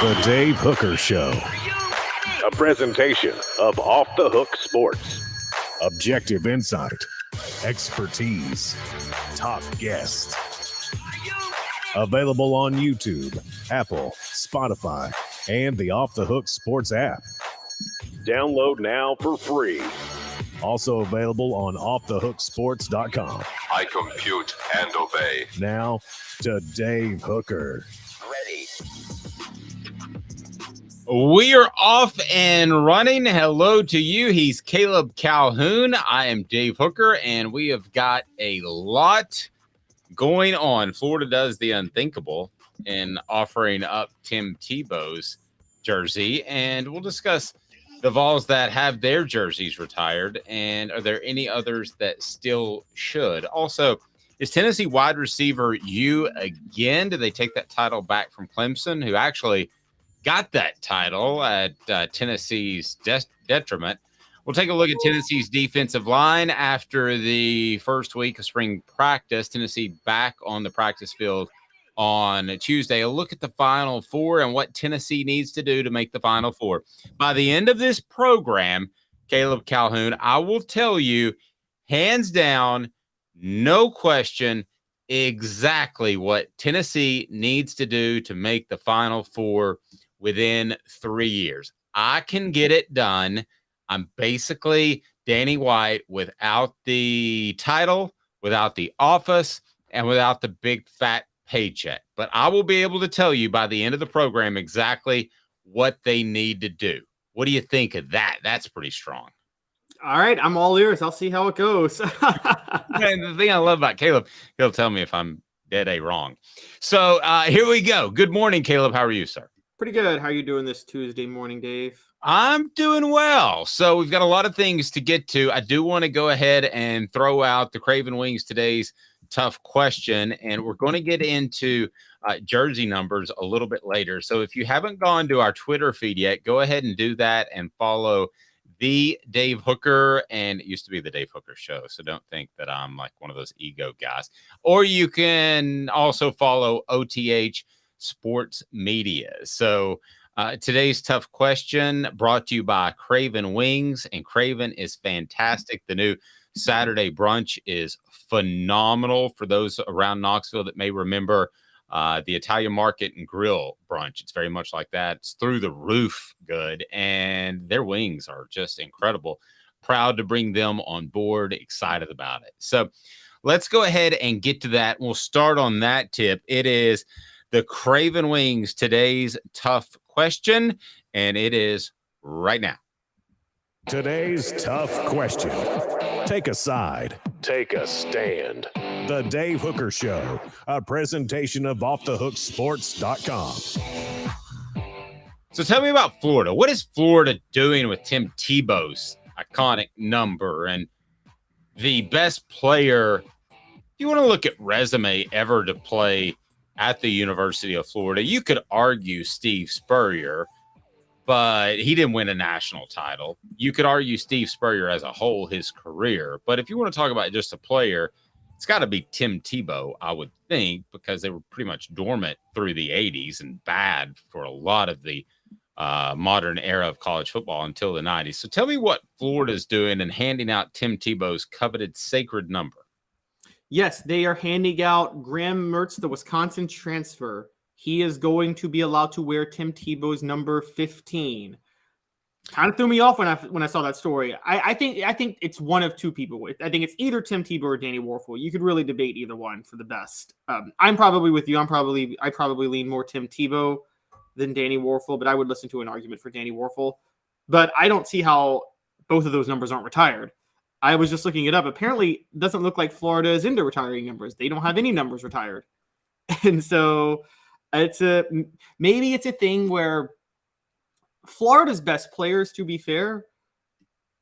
The Dave Hooker Show. A presentation of Off the Hook Sports. Objective insight, expertise, top guests. Available on YouTube, Apple, Spotify, and the Off the Hook Sports app. Download now for free. Also available on offthehooksports.com. I compute and obey. Now to Dave Hooker. Ready. We are off and running. Hello to you. He's Caleb Calhoun. I am Dave Hooker, and we have got a lot going on. Florida does the unthinkable in offering up Tim Tebow's jersey, and we'll discuss the Vols that have their jerseys retired, and are there any others that still should? Also, is Tennessee wide receiver you again? Did they take that title back from Clemson, who actually got that title at Tennessee's detriment? We'll take a look at Tennessee's defensive line after the first week of spring practice. Tennessee back on the practice field on Tuesday. A look at the Final Four and what Tennessee needs to do to make the Final Four. By the end of this program, Caleb Calhoun, I will tell you, hands down, no question, exactly what Tennessee needs to do to make the Final Four within 3 years. I can get it done. I'm basically Danny White without the title, without the office, and without the big fat paycheck. But I will be able to tell you by the end of the program exactly what they need to do. What do you think of that? That's pretty strong. All right, I'm all ears. I'll see how it goes. And the thing I love about Caleb, he'll tell me if I'm dead wrong. So here we go. Good morning, Caleb. How are you, sir? Pretty good. How are you doing this Tuesday morning, Dave? I'm doing well. So we've got a lot of things to get to. I do want to go ahead and throw out the Craven Wings today's tough question, and we're going to get into jersey numbers a little bit later. So if you haven't gone to our Twitter feed yet, go ahead and do that and follow the Dave Hooker, and it used to be the Dave Hooker Show, so don't think that I'm like one of those ego guys. Or you can also follow OTH Sports Media. So today's tough question brought to you by Craven Wings, and Craven is fantastic. The new Saturday brunch is phenomenal. For those around Knoxville that may remember the Italian Market and Grill brunch, it's very much like that. It's through the roof good, and their wings are just incredible. Proud to bring them on board, excited about it. So let's go ahead and get to that. We'll start on that tip. It is the Craven Wings today's tough question, and it is right now. Today's tough question. Take a side. Take a stand. The Dave Hooker Show, a presentation of offthehooksports.com. So tell me about Florida. What is Florida doing with Tim Tebow's iconic number and the best player? If you want to look at resume ever to play at the University of Florida, you could argue Steve Spurrier, but he didn't win a national title. You could argue Steve Spurrier as a whole, his career. But if you want to talk about just a player, it's got to be Tim Tebow, I would think, because they were pretty much dormant through the 80s and bad for a lot of the modern era of college football until the 90s. So tell me what Florida's doing and handing out Tim Tebow's coveted sacred number. Yes, they are handing out Graham Mertz, the Wisconsin transfer. He is going to be allowed to wear Tim Tebow's number 15. Kind of threw me off when I saw that story. I think it's one of two people. I think it's either Tim Tebow or Danny Warfel. You could really debate either one for the best. I'm probably with you. I probably lean more Tim Tebow than Danny Warfel, but I would listen to an argument for Danny Warfel. But I don't see how both of those numbers aren't retired. I was just looking it up. Apparently, it doesn't look like Florida is into retiring numbers. They don't have any numbers retired, and so maybe it's a thing where Florida's best players, to be fair,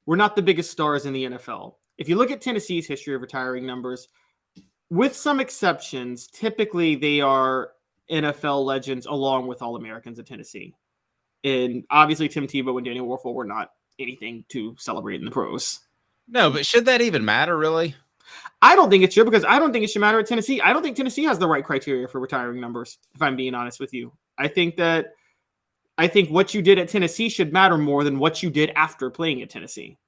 were not the biggest stars in the NFL. If you look at Tennessee's history of retiring numbers, with some exceptions, typically they are NFL legends along with All-Americans at Tennessee. And obviously Tim Tebow and Daniel Warfel were not anything to celebrate in the pros. No, but should that even matter, really? I don't think it should, because I don't think it should matter at Tennessee. I don't think Tennessee has the right criteria for retiring numbers, if I'm being honest with you. I think that I think what you did at Tennessee should matter more than what you did after playing at Tennessee.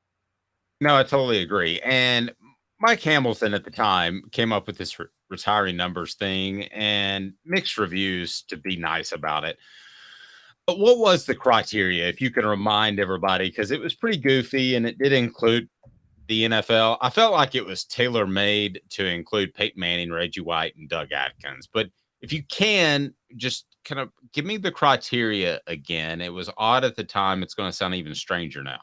No, I totally agree. And Mike Hamilton at the time came up with this retiring numbers thing and mixed reviews, to be nice about it. But what was the criteria, if you can remind everybody, because it was pretty goofy and it did include the NFL. I felt like it was tailor-made to include Peyton Manning, Reggie White, and Doug Atkins. But if you can, just kind of give me the criteria again. It was odd at the time. It's going to sound even stranger now.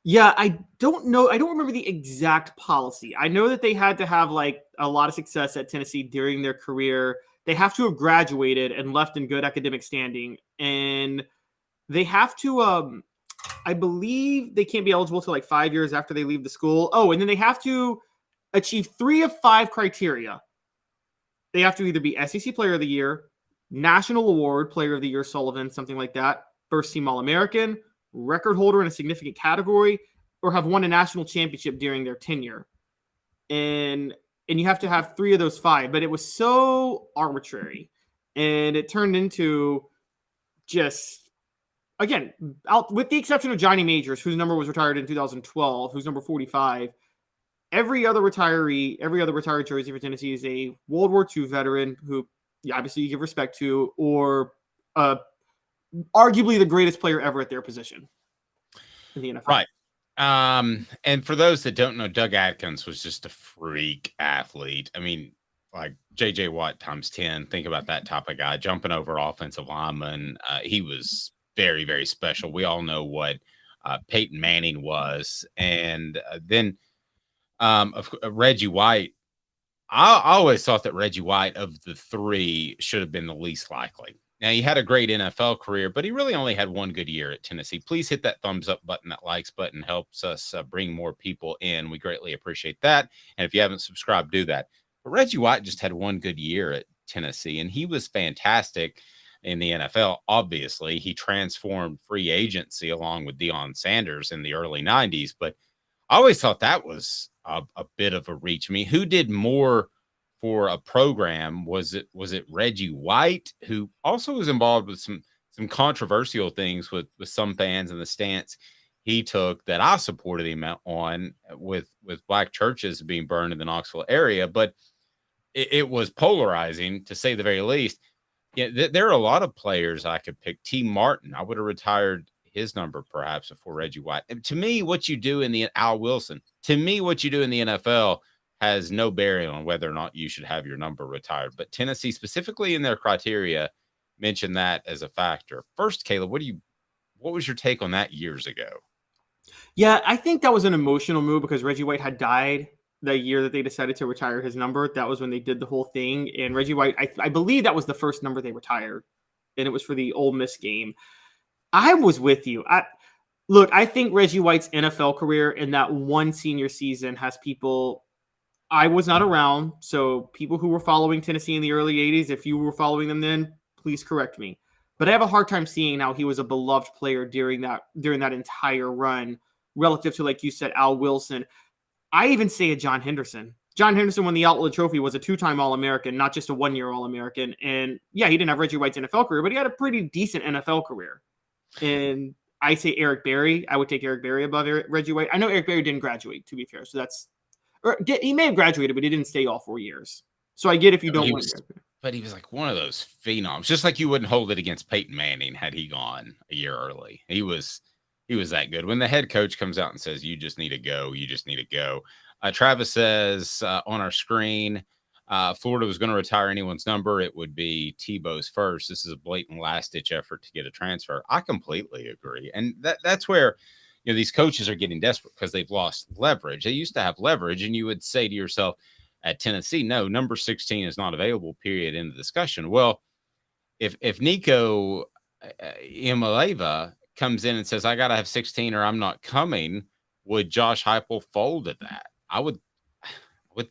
Yeah, I don't know. I don't remember the exact policy. I know that they had to have like a lot of success at Tennessee during their career. They have to have graduated and left in good academic standing. And they have to, I believe they can't be eligible till like 5 years after they leave the school. Oh, and then they have to achieve 3 of 5 criteria. They have to either be SEC Player of the Year, National Award Player of the Year, Sullivan, something like that, first team All-American, record holder in a significant category, or have won a national championship during their tenure. And you have to have 3 of those 5, but it was so arbitrary. And it turned into just, again, with the exception of Johnny Majors, whose number was retired in 2012, who's number 45, every other retired jersey for Tennessee is a World War II veteran who obviously you give respect to, or arguably the greatest player ever at their position in the NFL. Right. And for those that don't know, Doug Atkins was just a freak athlete. I mean, like J.J. Watt times 10. Think about that type of guy jumping over offensive linemen. He was very, very special. We all know what Peyton Manning was. And then Reggie White. I always thought that Reggie White of the 3 should have been the least likely. Now, he had a great NFL career, but he really only had 1 good year at Tennessee. Please hit that thumbs up button. That likes button helps us bring more people in. We greatly appreciate that. And if you haven't subscribed, do that. But Reggie White just had 1 good year at Tennessee, and he was fantastic in the NFL. Obviously, he transformed free agency along with Deion Sanders in the early 90s. But I always thought that was a bit of a reach. I mean, who did more for a program? Was it Reggie White, who also was involved with some controversial things with some fans and the stance he took that I supported him on with black churches being burned in the Knoxville area, but it was polarizing to say the very least. Yeah, there are a lot of players I could pick. T. Martin, I would have retired his number perhaps before Reggie White. And to me, what you do in the Al Wilson, to me, what you do in the NFL has no bearing on whether or not you should have your number retired. But Tennessee, specifically in their criteria, mentioned that as a factor. First, Caleb, what was your take on that years ago? Yeah, I think that was an emotional move because Reggie White had died the year that they decided to retire his number. That was when they did the whole thing. And Reggie White, I believe that was the first number they retired. And it was for the Ole Miss game. I was with you. I think Reggie White's NFL career in that one senior season has people. I was not around, so people who were following Tennessee in the early 80s, if you were following them then, please correct me. But I have a hard time seeing how he was a beloved player during that entire run relative to, like you said, Al Wilson. I even say a John Henderson. John Henderson won the Outlet Trophy, was a 2-time All-American, not just a 1-year All-American. And yeah, he didn't have Reggie White's NFL career, but he had a pretty decent NFL career. And I say Eric Berry. I would take Eric Berry above Reggie White. I know Eric Berry didn't graduate, to be fair. So he may have graduated, but he didn't stay all 4 years. So I get if you don't want to. But he was like one of those phenoms, just like you wouldn't hold it against Peyton Manning had he gone a year early. He was that good. When the head coach comes out and says, you just need to go, you just need to go. Travis says on our screen, Florida was going to retire anyone's number, it would be Tebow's first. This is a blatant last-ditch effort to get a transfer. I completely agree. And that's where these coaches are getting desperate because they've lost leverage. They used to have leverage, and you would say to yourself at Tennessee, no, number 16 is not available, period, in the discussion. Well, if Nico Imaleva comes in and says, I got to have 16 or I'm not coming, would Josh Heupel fold at that? I would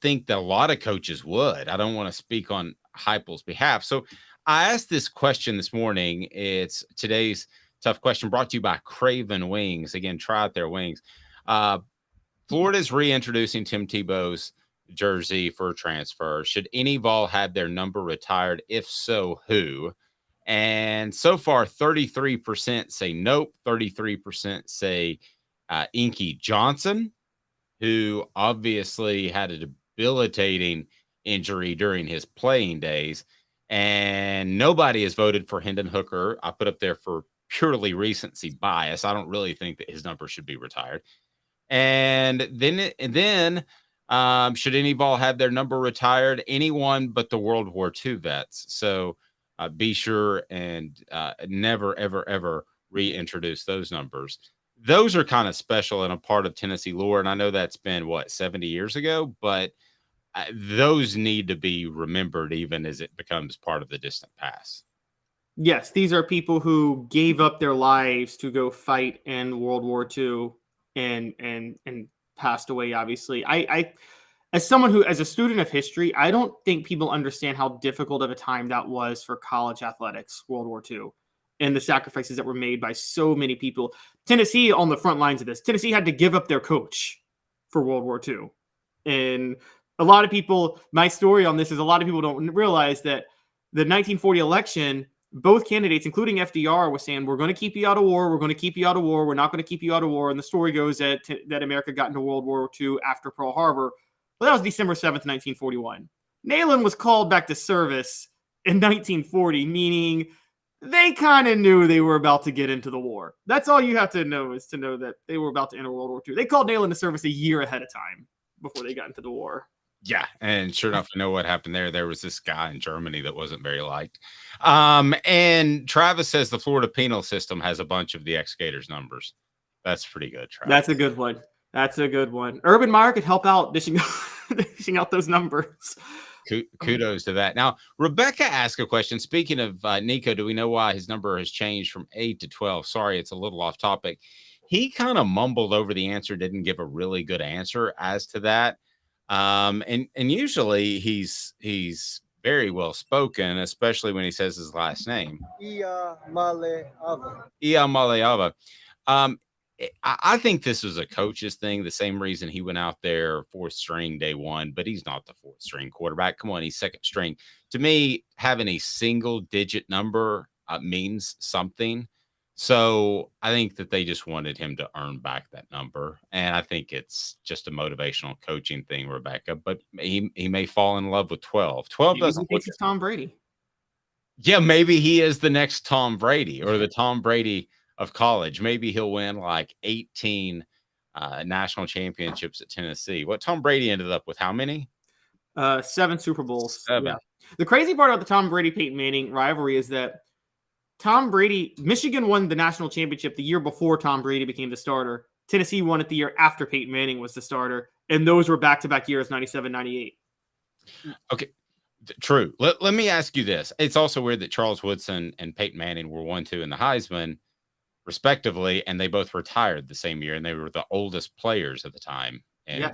think that a lot of coaches would. I don't want to speak on Heupel's behalf. So I asked this question this morning. It's today's tough question brought to you by Craven Wings. Again, try out their wings. Florida's reintroducing Tim Tebow's jersey for transfer. Should any Vol have their number retired? If so, who? And so far, 33% say nope, 33% say Inky Johnson, who obviously had a debilitating injury during his playing days. And nobody has voted for Hendon Hooker. I put up there for purely recency bias. I don't really think that his number should be retired. And then should any Vol have their number retired? Anyone but the World War II vets. So be sure and never, ever, ever reintroduce those numbers. Those are kind of special and a part of Tennessee lore. And I know that's been, 70 years ago, but those need to be remembered even as it becomes part of the distant past. Yes, these are people who gave up their lives to go fight in World War II and passed away, obviously. I as someone who, as a student of history, I don't think people understand how difficult of a time that was for college athletics, World War II, and the sacrifices that were made by so many people. Tennessee on the front lines of this. Tennessee had to give up their coach for World War II. And a lot of people, my story on this is a lot of people don't realize that the 1940 election, both candidates, including FDR, was saying, we're going to keep you out of war. We're going to keep you out of war. We're not going to keep you out of war. And the story goes that America got into World War II after Pearl Harbor. Well, that was December 7th, 1941. Neyland was called back to service in 1940, meaning they kind of knew they were about to get into the war. That's all you have to know, is to know that they were about to enter World War II. They called Neyland to service a year ahead of time before they got into the war. Yeah, and sure enough, to know what happened there. There was this guy in Germany that wasn't very liked. And Travis says the Florida penal system has a bunch of the ex-Gators numbers. That's pretty good, Travis. That's a good one. That's a good one. Urban Meyer could help out dishing out those numbers. Kudos to that. Now, Rebecca asked a question. Speaking of Nico, do we know why his number has changed from 8 to 12? Sorry, it's a little off topic. He kind of mumbled over the answer, didn't give a really good answer as to that. And usually he's very well spoken, especially when he says his last name. Ia Maleava. I think this was a coach's thing, the same reason he went out there fourth string day one, but he's not the fourth string quarterback. Come on, he's second string. To me, having a single digit number means something. So I think that they just wanted him to earn back that number. And I think it's just a motivational coaching thing, Rebecca, but he may fall in love with 12. 12 Maybe doesn't he thinks it's Tom Brady. Yeah, maybe he is the next Tom Brady, or the Tom Brady of college. Maybe he'll win like 18 national championships at Tennessee. What Tom Brady ended up with, how many? 7 Super Bowls. 7. Yeah. The crazy part about the Tom Brady-Peyton Manning rivalry is that Michigan won the national championship the year before Tom Brady became the starter. Tennessee won it the year after Peyton Manning was the starter. And those were back-to-back years, 97, 98. Okay, true. Let me ask you this. It's also weird that Charles Woodson and Peyton Manning were 1-2 in the Heisman, respectively, and they both retired the same year, and they were the oldest players at the time in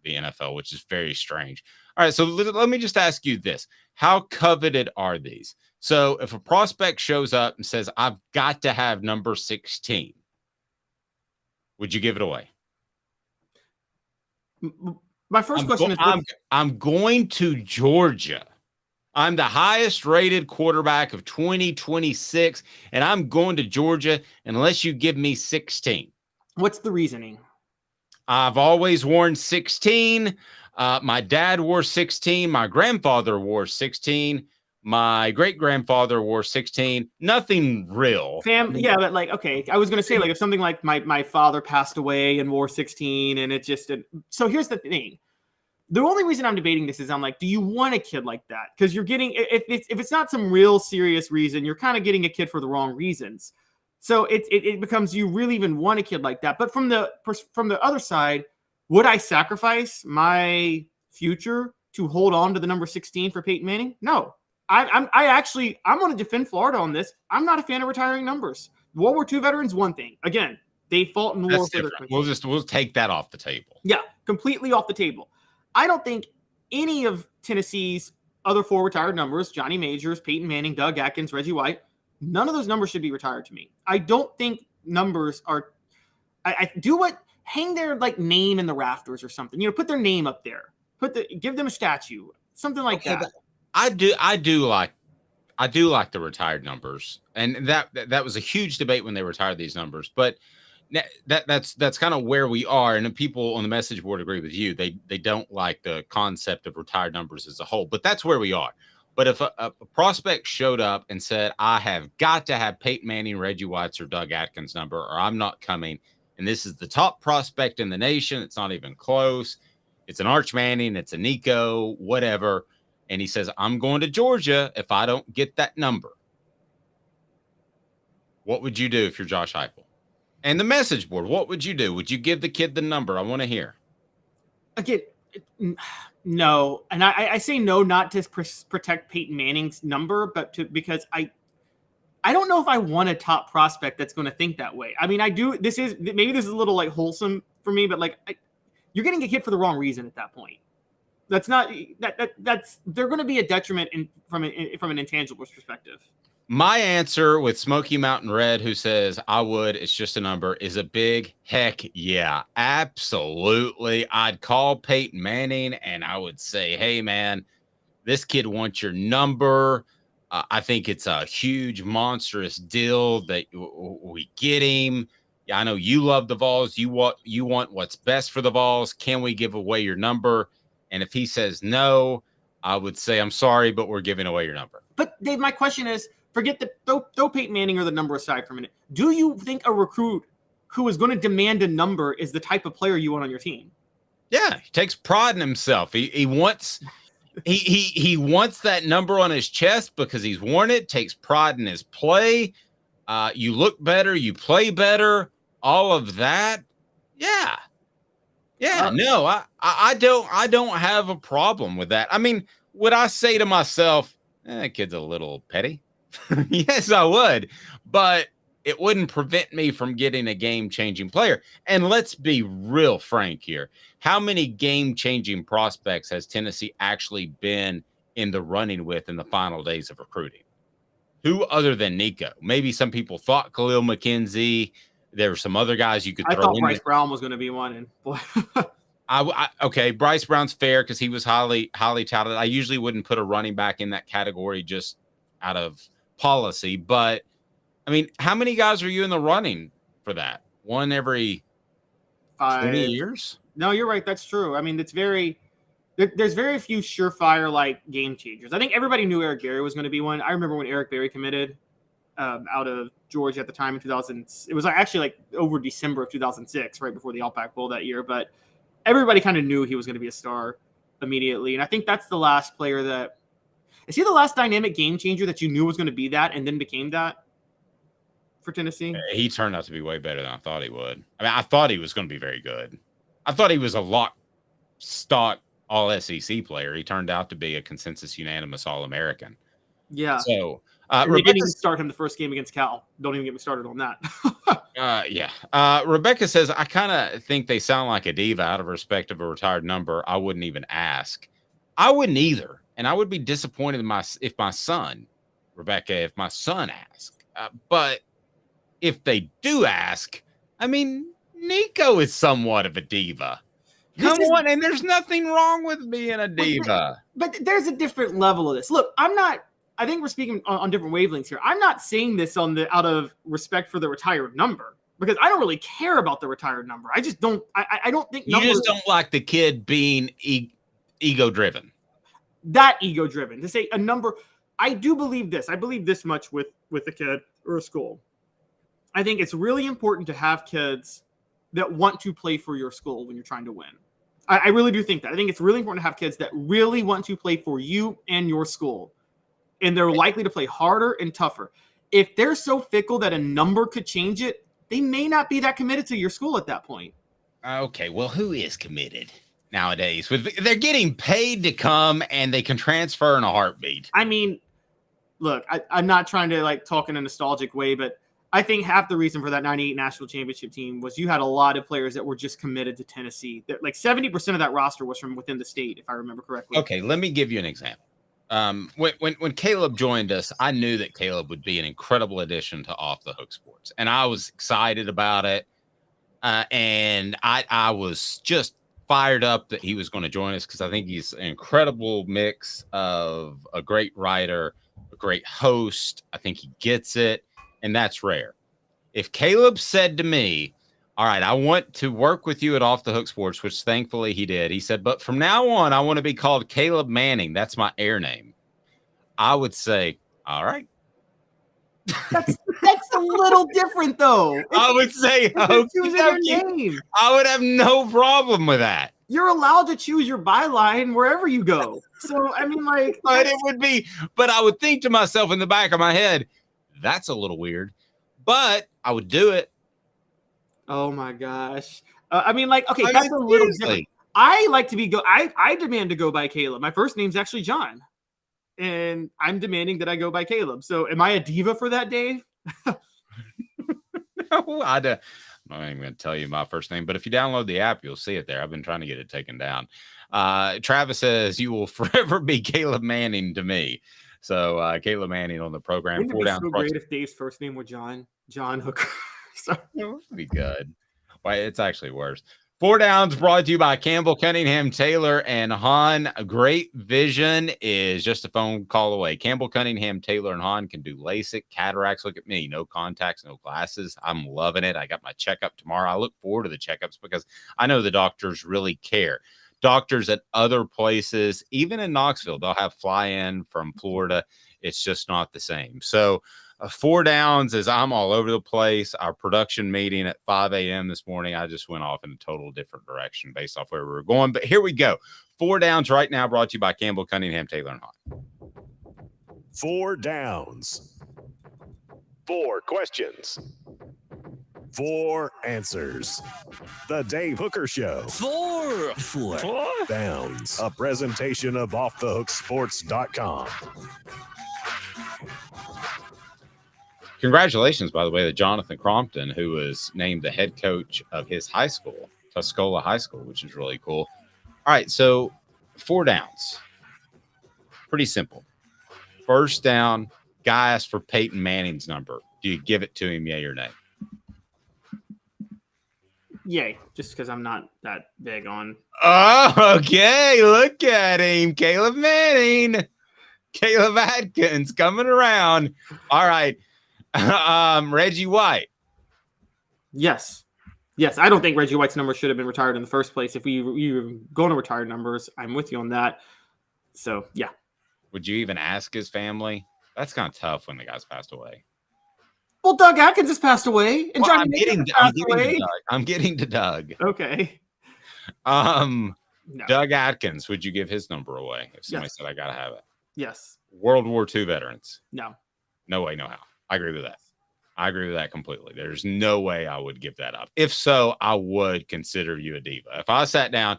the NFL, which is very strange. All right, so let me just ask you this. How coveted are these? So if a prospect shows up and says, I've got to have number 16, would you give it away? My first question is, I'm going to Georgia. I'm the highest rated quarterback of 2026, and I'm going to Georgia unless you give me 16. What's the reasoning? I've always worn 16. My dad wore 16. My grandfather wore 16. My great-grandfather wore 16. Nothing real. Yeah, but like, okay, I was going to say, like, if something like my father passed away and wore 16, and it just so here's the thing. The only reason I'm debating this is I'm like, do you want a kid like that? Because you're getting, if it's not some real serious reason, you're kind of getting a kid for the wrong reasons. So it becomes, you really even want a kid like that. But from the other side, would I sacrifice my future to hold on to the number 16 for Peyton Manning? No. I'm going to defend Florida on this. I'm not a fan of retiring numbers. World War II veterans, one thing. Again, they fought in the war for their country. We'll take that off the table. Yeah, completely off the table. I don't think any of Tennessee's other 4 retired numbers, Johnny Majors, Peyton Manning, Doug Atkins, Reggie White, none of those numbers should be retired to me. I don't think numbers are – I do what – hang their like name in the rafters or something. Put their name up there. Give them a statue, something like that. I do I do like the retired numbers, and that was a huge debate when they retired these numbers. But that's kind of where we are, and the people on the message board agree with you. They don't like the concept of retired numbers as a whole, but that's where we are. But if a prospect showed up and said, "I have got to have Peyton Manning, Reggie White's, or Doug Atkins' number, or I'm not coming," and this is the top prospect in the nation, it's not even close. It's an Arch Manning, it's a Nico, whatever. And he says, "I'm going to Georgia if I don't get that number." What would you do if you're Josh Heupel? And the message board, what would you do? Would you give the kid the number? I want to hear. Again, no. And I say no, not to protect Peyton Manning's number, but because I don't know if I want a top prospect that's going to think that way. I mean, I do. Maybe this is a little like wholesome for me, but like you're getting a kid for the wrong reason at that point. That's not that's they're going to be a detriment from an intangible perspective. My answer with Smoky Mountain Red, who says I would, it's just a number, is a big heck yeah, absolutely. I'd call Peyton Manning and I would say, "Hey man, this kid wants your number. I think it's a huge, monstrous deal that we get him. Yeah, I know you love the Vols. You want what's best for the Vols. Can we give away your number?" And if he says no, I would say, "I'm sorry, but we're giving away your number." But Dave, my question is, forget throw Peyton Manning or the number aside for a minute. Do you think a recruit who is going to demand a number is the type of player you want on your team? Yeah, he takes pride in himself. He wants he wants that number on his chest because he's worn it. Takes pride in his play. You look better, you play better. All of that, yeah. No, I don't have a problem with that. I mean, would I say to myself, "That kid's a little petty"? Yes, I would, but it wouldn't prevent me from getting a game-changing player. And let's be real frank here. How many game-changing prospects has Tennessee actually been in the running with in the final days of recruiting? Who other than Nico? Maybe some people thought Khalil McKenzie. There were some other guys you could throw in. I thought Bryce Brown was going to be one. And boy. Okay, Bryce Brown's fair because he was highly touted. I usually wouldn't put a running back in that category just out of policy. But, I mean, how many guys are you in the running for that? One every 20 years? No, you're right. That's true. I mean, there's very few surefire like game changers. I think everybody knew Eric Berry was going to be one. I remember when Eric Berry committed out of Georgia at the time in 2000. It was actually like over December of 2006, right before the Outback Bowl that year. But everybody kind of knew he was going to be a star immediately. And I think that's the last player that – is he the last dynamic game changer that you knew was going to be that and then became that for Tennessee? He turned out to be way better than I thought he would. I mean, I thought he was going to be very good. I thought he was a lock, stock, all-SEC player. He turned out to be a consensus unanimous All-American. Yeah. So – they didn't even start him the first game against Cal. Don't even get me started on that. Yeah. Rebecca says, "I kind of think they sound like a diva out of respect of a retired number. I wouldn't even ask." I wouldn't either. And I would be disappointed if my son asked. But if they do ask, I mean, Nico is somewhat of a diva. Come on. And there's nothing wrong with being a diva. But there's a different level of this. Look, I think we're speaking on different wavelengths here. I'm not saying this out of respect for the retired number because I don't really care about the retired number. I just don't. I don't think you just don't like the kid being ego driven. That ego driven to say a number. I do believe this. I believe this much with a kid or a school. I think it's really important to have kids that want to play for your school when you're trying to win. I really do think that. I think it's really important to have kids that really want to play for you and your school. And they're likely to play harder and tougher. If they're so fickle that a number could change it, they may not be that committed to your school at that point. Okay, well, who is committed nowadays? They're getting paid to come, and they can transfer in a heartbeat. I mean, look, I'm not trying to like talk in a nostalgic way, but I think half the reason for that 98 national championship team was you had a lot of players that were just committed to Tennessee. Like 70% of that roster was from within the state, if I remember correctly. Okay, let me give you an example. When Caleb joined us, I knew that Caleb would be an incredible addition to Off the Hook Sports, and I was excited about it. And I was just fired up that he was going to join us because I think he's an incredible mix of a great writer a great host. I think he gets it, and that's rare. If Caleb said to me, all right, I want to work with you at Off the Hook Sports, which thankfully he did. He said, but from now on, I want to be called Caleb Manning. That's my air name. I would say, all right. That's a little different, though. I would say, choosing your name. I would have no problem with that. You're allowed to choose your byline wherever you go. So, I mean, like, but it would be, but I would think to myself in the back of my head, that's a little weird, but I would do it. Oh my gosh. I mean, like, okay, that's a little different. I like to be I demand to go by Caleb. My first name's actually John, and I'm demanding that I go by Caleb. So, am I a diva for that, Dave? No, I'm not even going to tell you my first name, but if you download the app, you'll see it there. I've been trying to get it taken down. Travis says, you will forever be Caleb Manning to me. So, Caleb Manning on the program. Wouldn't it be so great if Dave's first name were John Hooker? So. It would be good. Why, it's actually worse. 4 Downs brought to you by Campbell, Cunningham, Taylor, and Hahn. Great vision is just a phone call away. Campbell, Cunningham, Taylor, and Hahn can do LASIK, cataracts. Look at me. No contacts, no glasses. I'm loving it. I got my checkup tomorrow. I look forward to the checkups because I know the doctors really care. Doctors at other places, even in Knoxville, they'll have fly-in from Florida. It's just not the same. So, 4 Downs as I'm all over the place. Our production meeting at 5 a.m. this morning, I just went off in a total different direction based off where we were going. But here we go. 4 Downs right now brought to you by Campbell, Cunningham, Taylor, and Hahn. 4 Downs. 4 questions. 4 answers. The Dave Hooker Show. 4 Downs. A presentation of offthehooksports.com. Congratulations, by the way, to Jonathan Crompton, who was named the head coach of his high school, Tuscola High School, which is really cool. All right, so 4 Downs. Pretty simple. First down, guy asked for Peyton Manning's number. Do you give it to him, yay or nay? Yay, just because I'm not that big on. Oh, okay. Look at him. Caleb Manning. Caleb Atkins coming around. All right. Reggie White. Yes. I don't think Reggie White's number should have been retired in the first place. If we were going to retire numbers, I'm with you on that. So, yeah. Would you even ask his family? That's kind of tough when the guy's passed away. Well, Doug Atkins has passed away, and Johnny Mason passed away. I'm getting to Doug. Okay. No. No. Doug Atkins, would you give his number away if somebody said I gotta have it? Yes. World War II veterans. No. No way, no how. I agree with that. I agree with that completely. There's no way I would give that up. If so, I would consider you a diva. If I sat down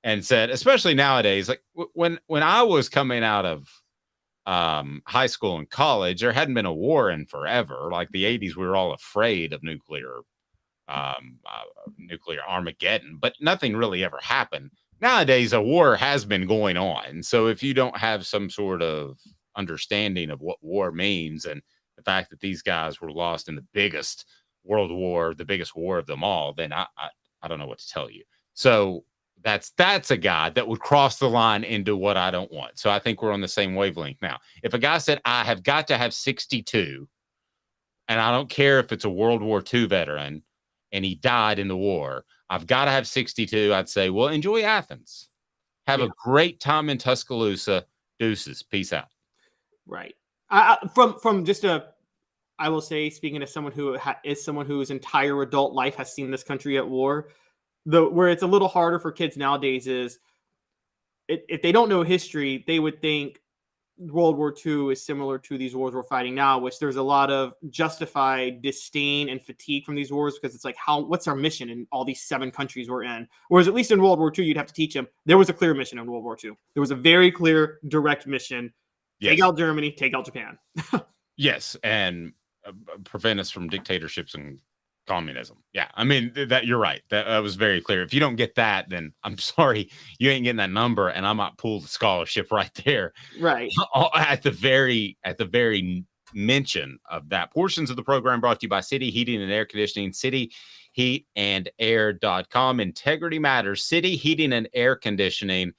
and said, especially nowadays, like when I was coming out of high school and college, there hadn't been a war in forever. Like the 80s, we were all afraid of nuclear Armageddon, but nothing really ever happened. Nowadays, a war has been going on. So if you don't have some sort of understanding of what war means and the fact that these guys were lost in the biggest world war, the biggest war of them all, then I don't know what to tell you. So that's a guy that would cross the line into what I don't want. So I think we're on the same wavelength now. If a guy said, I have got to have 62, and I don't care if it's a World War II veteran and he died in the war, I've got to have 62, I'd say, well, enjoy Athens. Have a great time in Tuscaloosa. Deuces. Peace out. Right. From just I will say, speaking as someone who is someone whose entire adult life has seen this country at war, where it's a little harder for kids nowadays is if they don't know history, they would think World War II is similar to these wars we're fighting now, which there's a lot of justified disdain and fatigue from these wars because it's like, what's our mission in all these 7 countries we're in? Whereas at least in World War II, you'd have to teach them there was a clear mission in World War II. There was a very clear, direct mission. Yes. Take out Germany, take out Japan. Yes, and prevent us from dictatorships and communism. Yeah, I mean, that you're right. That was very clear. If you don't get that, then I'm sorry, you ain't getting that number, and I might pull the scholarship right there. Right. At the very mention of that. Portions of the program brought to you by City Heating and Air Conditioning, cityheatandair.com. Integrity matters. City Heating and Air Conditioning.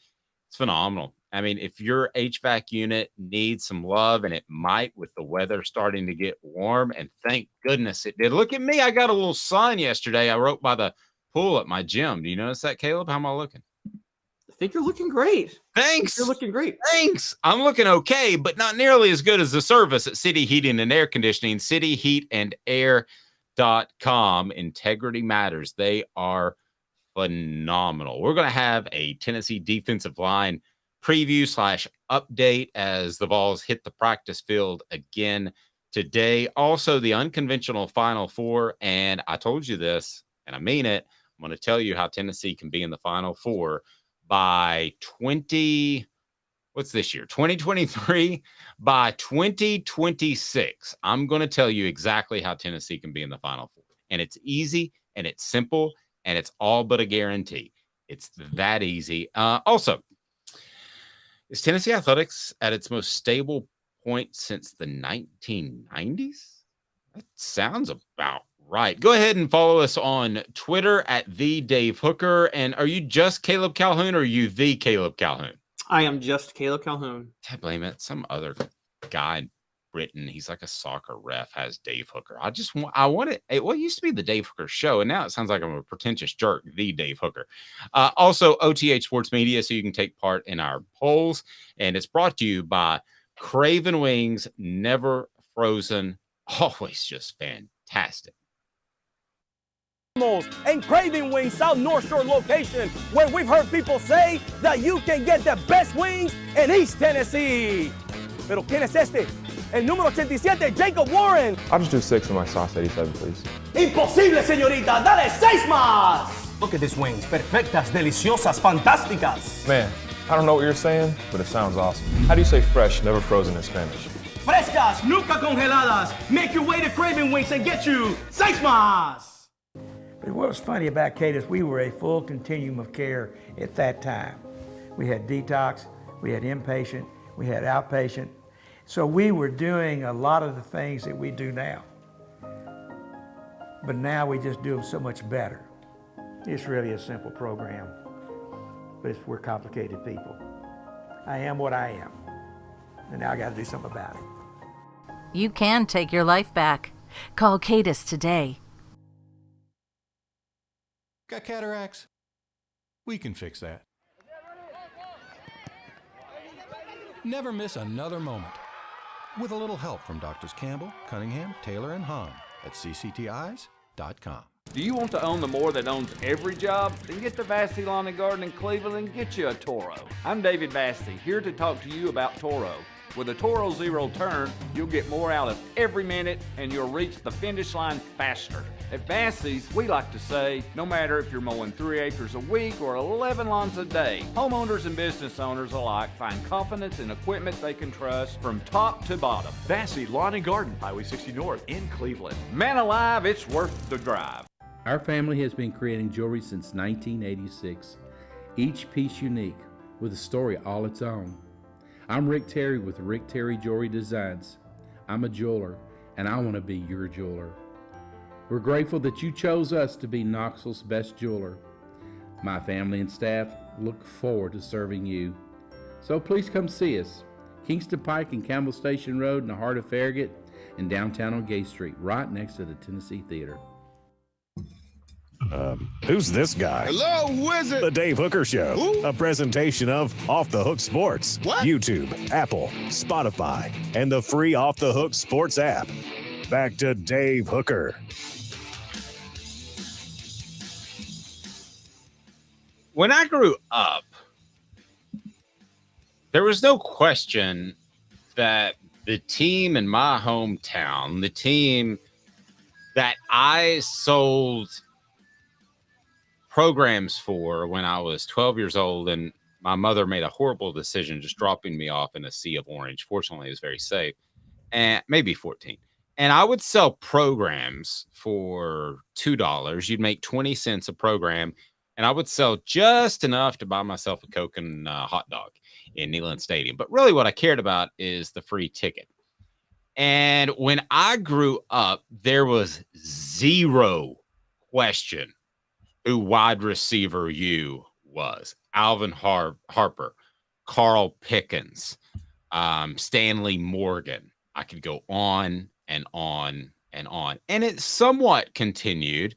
It's phenomenal. I mean, if your HVAC unit needs some love, and it might with the weather starting to get warm, and thank goodness it did. Look at me. I got a little sun yesterday. I wrote by the pool at my gym. Do you notice that, Caleb? How am I looking? I think you're looking great. Thanks. You're looking great. Thanks. I'm looking okay, but not nearly as good as the service at City Heating and Air Conditioning, cityheatandair.com. Integrity matters. They are phenomenal. We're going to have a Tennessee defensive line preview / update as the Vols hit the practice field again today. Also, the unconventional Final Four. And I told you this, and I mean it. I'm going to tell you how Tennessee can be in the Final Four by 2023, by 2026. I'm going to tell you exactly how Tennessee can be in the Final Four. And it's easy, and it's simple, and it's all but a guarantee. It's that easy. Also, is Tennessee athletics at its most stable point since the 1990s? That sounds about right. Go ahead and follow us on Twitter at the Dave Hooker. And are you just Caleb Calhoun, or are you the Caleb Calhoun? I am just Caleb Calhoun. I blame it. Some other guy in Britain, he's like a soccer ref, has Dave Hooker. I want it. It used to be the Dave Hooker Show, and now it sounds like I'm a pretentious jerk, the Dave Hooker. Also, OTH Sports Media, so you can take part in our polls. And it's brought to you by Craven Wings, never frozen, always just fantastic. And Craving Wings South North Shore location, where we've heard people say that you can get the best wings in East Tennessee. Pero ¿quién es este? El número 87, Jacob Warren. I'll just do 6 of my sauce 87, please. Imposible, señorita. Dale 6 más. Look at these wings. Perfectas, deliciosas, fantásticas. Man, I don't know what you're saying, but it sounds awesome. How do you say fresh, never frozen in Spanish? Frescas, nunca congeladas. Make your way to Craving Wings and get you 6 más. But what was funny about Gators, we were a full continuum of care at that time. We had detox, we had inpatient, we had outpatient. So we were doing a lot of the things that we do now. But now we just do them so much better. It's really a simple program, but we're complicated people. I am what I am, and now I got to do something about it. You can take your life back. Call Cadis today. Got cataracts? We can fix that. Never miss another moment. With a little help from Doctors Campbell, Cunningham, Taylor, and Hahn at cctis.com. Do you want to own the more that owns every job? Then get to Vassey Lawn and Garden in Cleveland and get you a Toro. I'm David Vassey, here to talk to you about Toro. With a Toro Zero Turn, you'll get more out of every minute and you'll reach the finish line faster. At Vassey's, we like to say, no matter if you're mowing 3 acres a week or 11 lawns a day, homeowners and business owners alike find confidence in equipment they can trust from top to bottom. Vassey Lawn and Garden, Highway 60 North in Cleveland. Man alive, it's worth the drive. Our family has been creating jewelry since 1986, each piece unique with a story all its own. I'm Rick Terry with Rick Terry Jewelry Designs. I'm a jeweler, and I want to be your jeweler. We're grateful that you chose us to be Knoxville's best jeweler. My family and staff look forward to serving you. So please come see us. Kingston Pike and Campbell Station Road in the heart of Farragut, and downtown on Gay Street, right next to the Tennessee Theater. Who's this guy? Hello, who is it? The Dave Hooker Show. Who? A presentation of Off the Hook Sports. What? YouTube, Apple, Spotify, and the free Off the Hook Sports app. Back to Dave Hooker. When I grew up, there was no question that the team in my hometown, the team that I sold programs for when I was 12 years old, and my mother made a horrible decision just dropping me off in a sea of orange. Fortunately, it was very safe, and maybe 14. And I would sell programs for $2. You'd make 20 cents a program, and I would sell just enough to buy myself a Coke and a hot dog in Neyland Stadium. But really what I cared about is the free ticket. And when I grew up, there was zero question who wide receiver U was. Alvin Harper, Carl Pickens, Stanley Morgan. I could go on and on and on. And it somewhat continued,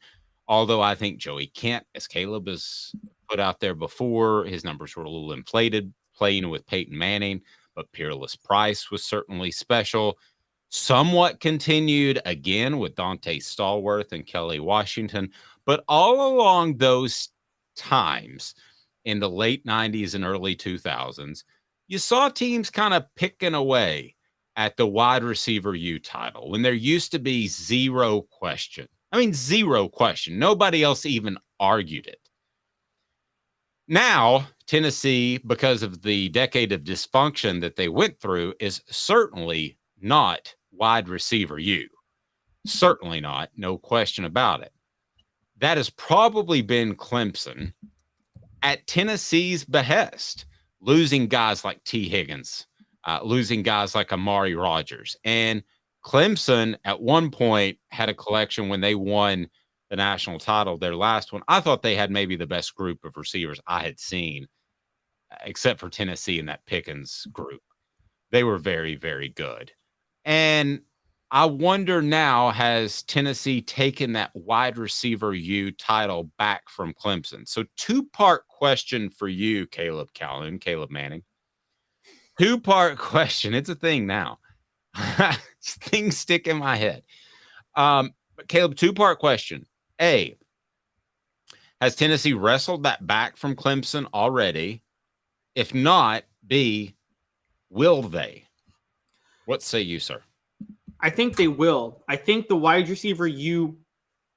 although I think Joey Kent, as Caleb has put out there before, his numbers were a little inflated playing with Peyton Manning, but Peerless Price was certainly special. Somewhat continued again with Dante Stallworth and Kelly Washington. But all along those times in the late 90s and early 2000s, you saw teams kind of picking away at the wide receiver U title when there used to be zero question. I mean, zero question. Nobody else even argued it. Now, Tennessee, because of the decade of dysfunction that they went through, is certainly not wide receiver U. Certainly not. No question about it. That has probably been Clemson at Tennessee's behest, losing guys like T. Higgins, losing guys like Amari Rogers. And Clemson at one point had a collection when they won the national title, their last one. I thought they had maybe the best group of receivers I had seen, except for Tennessee in that Pickens group. They were very, very good. And I wonder now, has Tennessee taken that wide receiver U title back from Clemson? So two-part question for you, Caleb Calhoun, Caleb Manning. Two-part question. It's a thing now. Things stick in my head. But Caleb, two-part question. A, has Tennessee wrestled that back from Clemson already? If not, B, will they? What say you, sir? I think they will. I think the wide receiver U,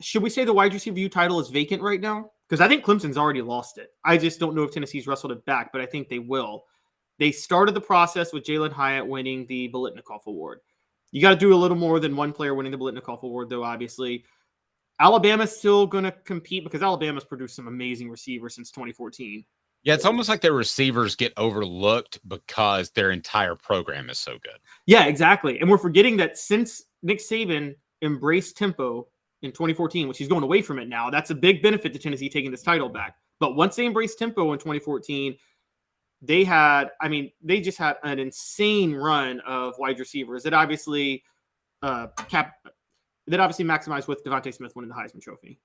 should we say the wide receiver U title is vacant right now? Because I think Clemson's already lost it. I just don't know if Tennessee's wrestled it back, but I think they will. They started the process with Jalen Hyatt winning the Biletnikoff Award. You got to do a little more than one player winning the Biletnikoff Award, though, obviously. Alabama's still going to compete because Alabama's produced some amazing receivers since 2014. Yeah, it's almost like their receivers get overlooked because their entire program is so good. Yeah, exactly. And we're forgetting that since Nick Saban embraced tempo in 2014, which he's going away from it now, that's a big benefit to Tennessee taking this title back. But once they embraced tempo in 2014, they just had an insane run of wide receivers that obviously maximized with Devontae Smith winning the Heisman Trophy.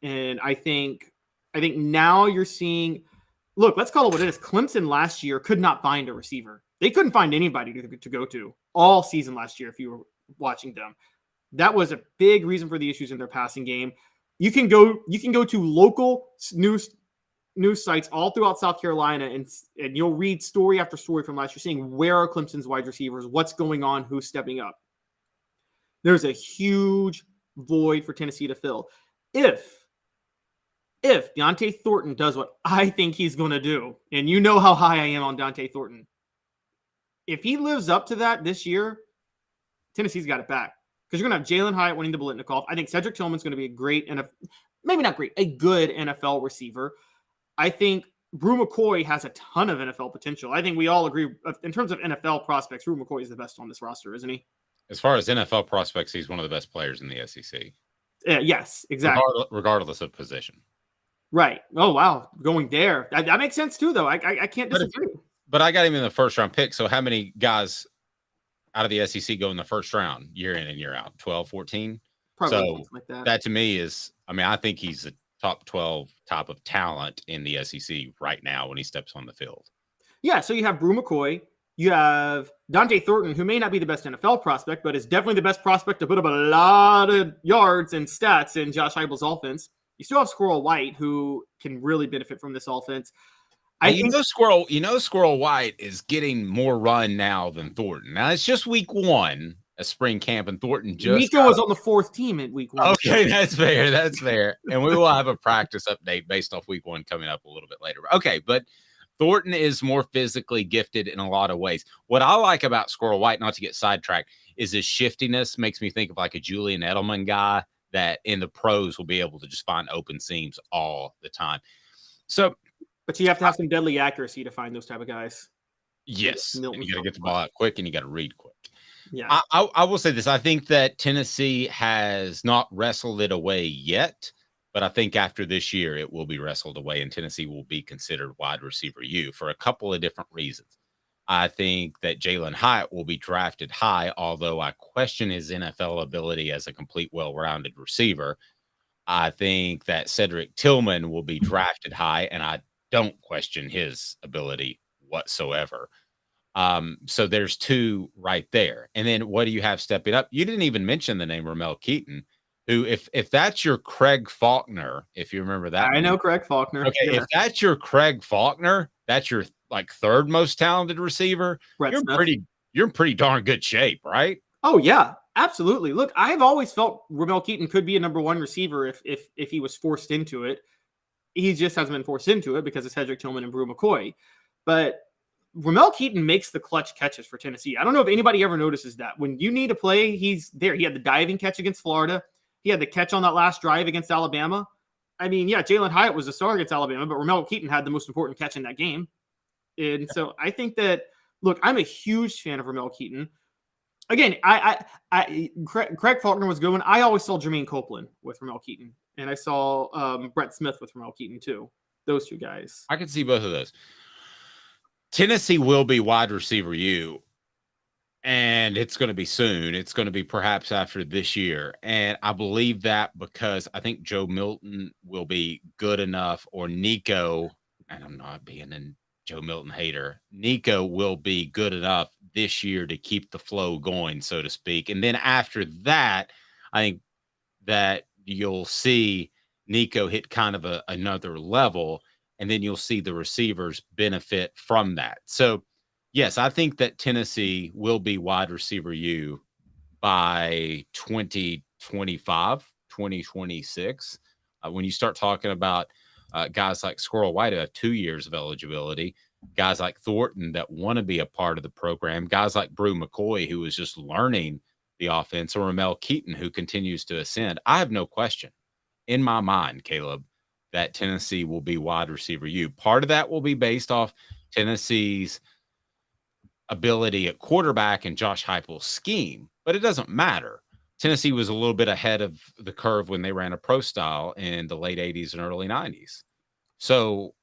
And I think now you're seeing, look, let's call it what it is. Clemson last year could not find a receiver. They couldn't find anybody to go to all season last year if you were watching them. That was a big reason for the issues in their passing game. You can go to local news sites all throughout South Carolina and you'll read story after story from last year saying where are Clemson's wide receivers, what's going on, who's stepping up. There's a huge void for Tennessee to fill. If Deontay Thornton does what I think he's going to do, and you know how high I am on Deontay Thornton, if he lives up to that this year, Tennessee's got it back. Because you're going to have Jalen Hyatt winning the Biletnikoff. I think Cedric Tillman's going to be a great a good NFL receiver. I think Brew McCoy has a ton of NFL potential. I think we all agree in terms of NFL prospects, Brew McCoy is the best on this roster, isn't he? As far as NFL prospects, he's one of the best players in the SEC. Yes, exactly. Regardless of position. Right. Oh, wow. Going there. That makes sense, too, though. I can't disagree. But I got him in the first-round pick, so how many guys out of the SEC go in the first round year in and year out? 12, 14? Probably so like that. That to me is, I think he's a top 12 type of talent in the SEC right now when he steps on the field. Yeah, so you have Brew McCoy. You have Dante Thornton, who may not be the best NFL prospect, but is definitely the best prospect to put up a lot of yards and stats in Josh Heupel's offense. You still have Squirrel White, who can really benefit from this offense. Squirrel White is getting more run now than Thornton. Now, it's just week one of spring camp, and Thornton just... Nico was on the fourth team at week one. Okay, that's fair. That's fair. And we will have a practice update based off week one coming up a little bit later. Okay, but Thornton is more physically gifted in a lot of ways. What I like about Squirrel White, not to get sidetracked, is his shiftiness. Makes me think of like a Julian Edelman guy that in the pros will be able to just find open seams all the time. So, but you have to have some deadly accuracy to find those type of guys. Yes, and you got to get the ball out quick, and you got to read quick. Yeah, I will say this. I think that Tennessee has not wrestled it away yet. But I think after this year, it will be wrestled away, and Tennessee will be considered wide receiver U for a couple of different reasons. I think that Jalen Hyatt will be drafted high, although I question his NFL ability as a complete, well-rounded receiver. I think that Cedric Tillman will be drafted high, and I don't question his ability whatsoever. So there's two right there. And then what do you have stepping up? You didn't even mention the name Ramel Keaton, who, if that's your Craig Faulkner, if you remember that. I know Craig Faulkner. Okay, Yeah. if that's your Craig Faulkner, that's your like third most talented receiver. You're in pretty darn good shape, right? Oh yeah, absolutely. Look, I've always felt Ramel Keaton could be a number one receiver if he was forced into it. He just hasn't been forced into it because of Cedric Tillman and Brew McCoy. But Ramel Keaton makes the clutch catches for Tennessee. I don't know if anybody ever notices that. When you need a play, he's there. He had the diving catch against Florida. He had the catch on that last drive against Alabama. I mean, yeah, Jalen Hyatt was the star against Alabama, but Ramel Keaton had the most important catch in that game. And so I think that, look, I'm a huge fan of Ramel Keaton. Again, Craig Faulkner was good one. I always saw Jermaine Copeland with Ramel Keaton, and I saw Brett Smith with Ramel Keaton too. Those two guys. I can see both of those. Tennessee will be wide receiver U, and it's going to be soon. It's going to be perhaps after this year. And I believe that because I think Joe Milton will be good enough, or Nico, and I'm not being a Joe Milton hater, Nico will be good enough this year to keep the flow going, so to speak. And then after that, I think that you'll see Nico hit kind of another level, and then you'll see the receivers benefit from that. So, yes, I think that Tennessee will be wide receiver U by 2025, 2026. When you start talking about guys like Squirrel White who have 2 years of eligibility, guys like Thornton that want to be a part of the program, guys like Brew McCoy who is just learning the offense, or Ramel Keaton who continues to ascend, I have no question in my mind, Caleb, that Tennessee will be wide receiver U. Part of that will be based off Tennessee's ability at quarterback and Josh Heupel's scheme, but it doesn't matter. Tennessee was a little bit ahead of the curve when they ran a pro style in the late 80s and early 90s. So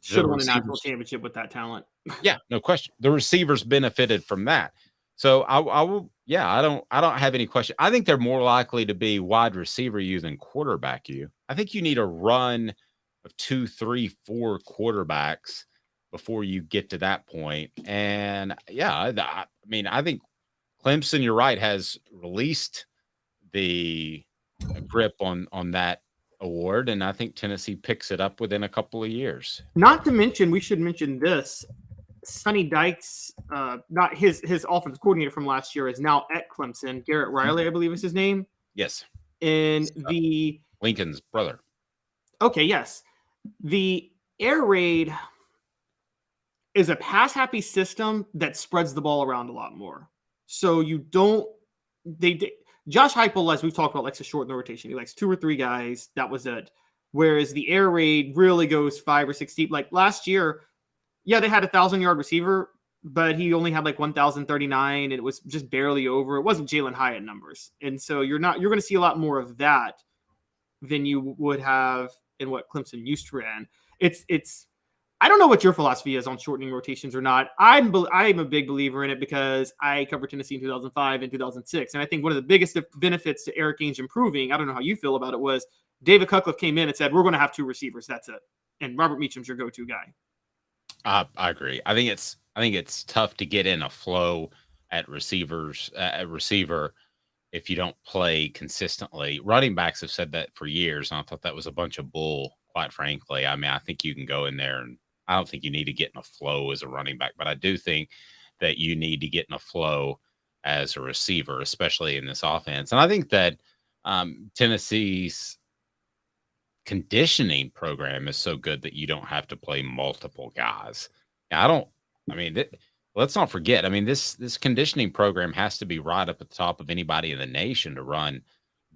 should have won a national championship with that talent. Yeah, no question. The receivers benefited from that. So I will, yeah, I don't have any question. I think they're more likely to be wide receiver U than quarterback U. I think you need a run of 2, 3, 4 quarterbacks before you get to that point. And yeah, I mean, I think Clemson, you're right, has released the grip on that award, and I think Tennessee picks it up within a couple of years. Not to mention, we should mention this. Sonny Dykes, not his offense coordinator from last year, is now at Clemson. Garrett Riley, I believe is his name. Yes. And the Lincoln's brother. Okay, yes. The air raid is a pass-happy system that spreads the ball around a lot more. So you don't Josh Heupel, as we've talked about, likes to shorten the rotation. He likes 2 or 3 guys. That was it. Whereas the air raid really goes 5 or 6 deep. Like last year, yeah, they had a 1,000-yard receiver, but he only had like 1,039, and it was just barely over. It wasn't Jalen Hyatt numbers. And so you're going to see a lot more of that than you would have in what Clemson used to run. It's I don't know what your philosophy is on shortening rotations or not. I'm a big believer in it because I covered Tennessee in 2005 and 2006. And I think one of the biggest benefits to Eric Ainge improving, I don't know how you feel about it, was David Cutcliffe came in and said, we're going to have 2 receivers. That's it. And Robert Meacham's your go-to guy. I agree. I think it's tough to get in a flow at receiver if you don't play consistently. Running backs have said that for years, and I thought that was a bunch of bull, quite frankly. I mean, I think you can go in there, and I don't think you need to get in a flow as a running back, but I do think that you need to get in a flow as a receiver, especially in this offense. And I think that Tennessee's conditioning program is so good that you don't have to play multiple guys. Let's not forget. I mean, this conditioning program has to be right up at the top of anybody in the nation to run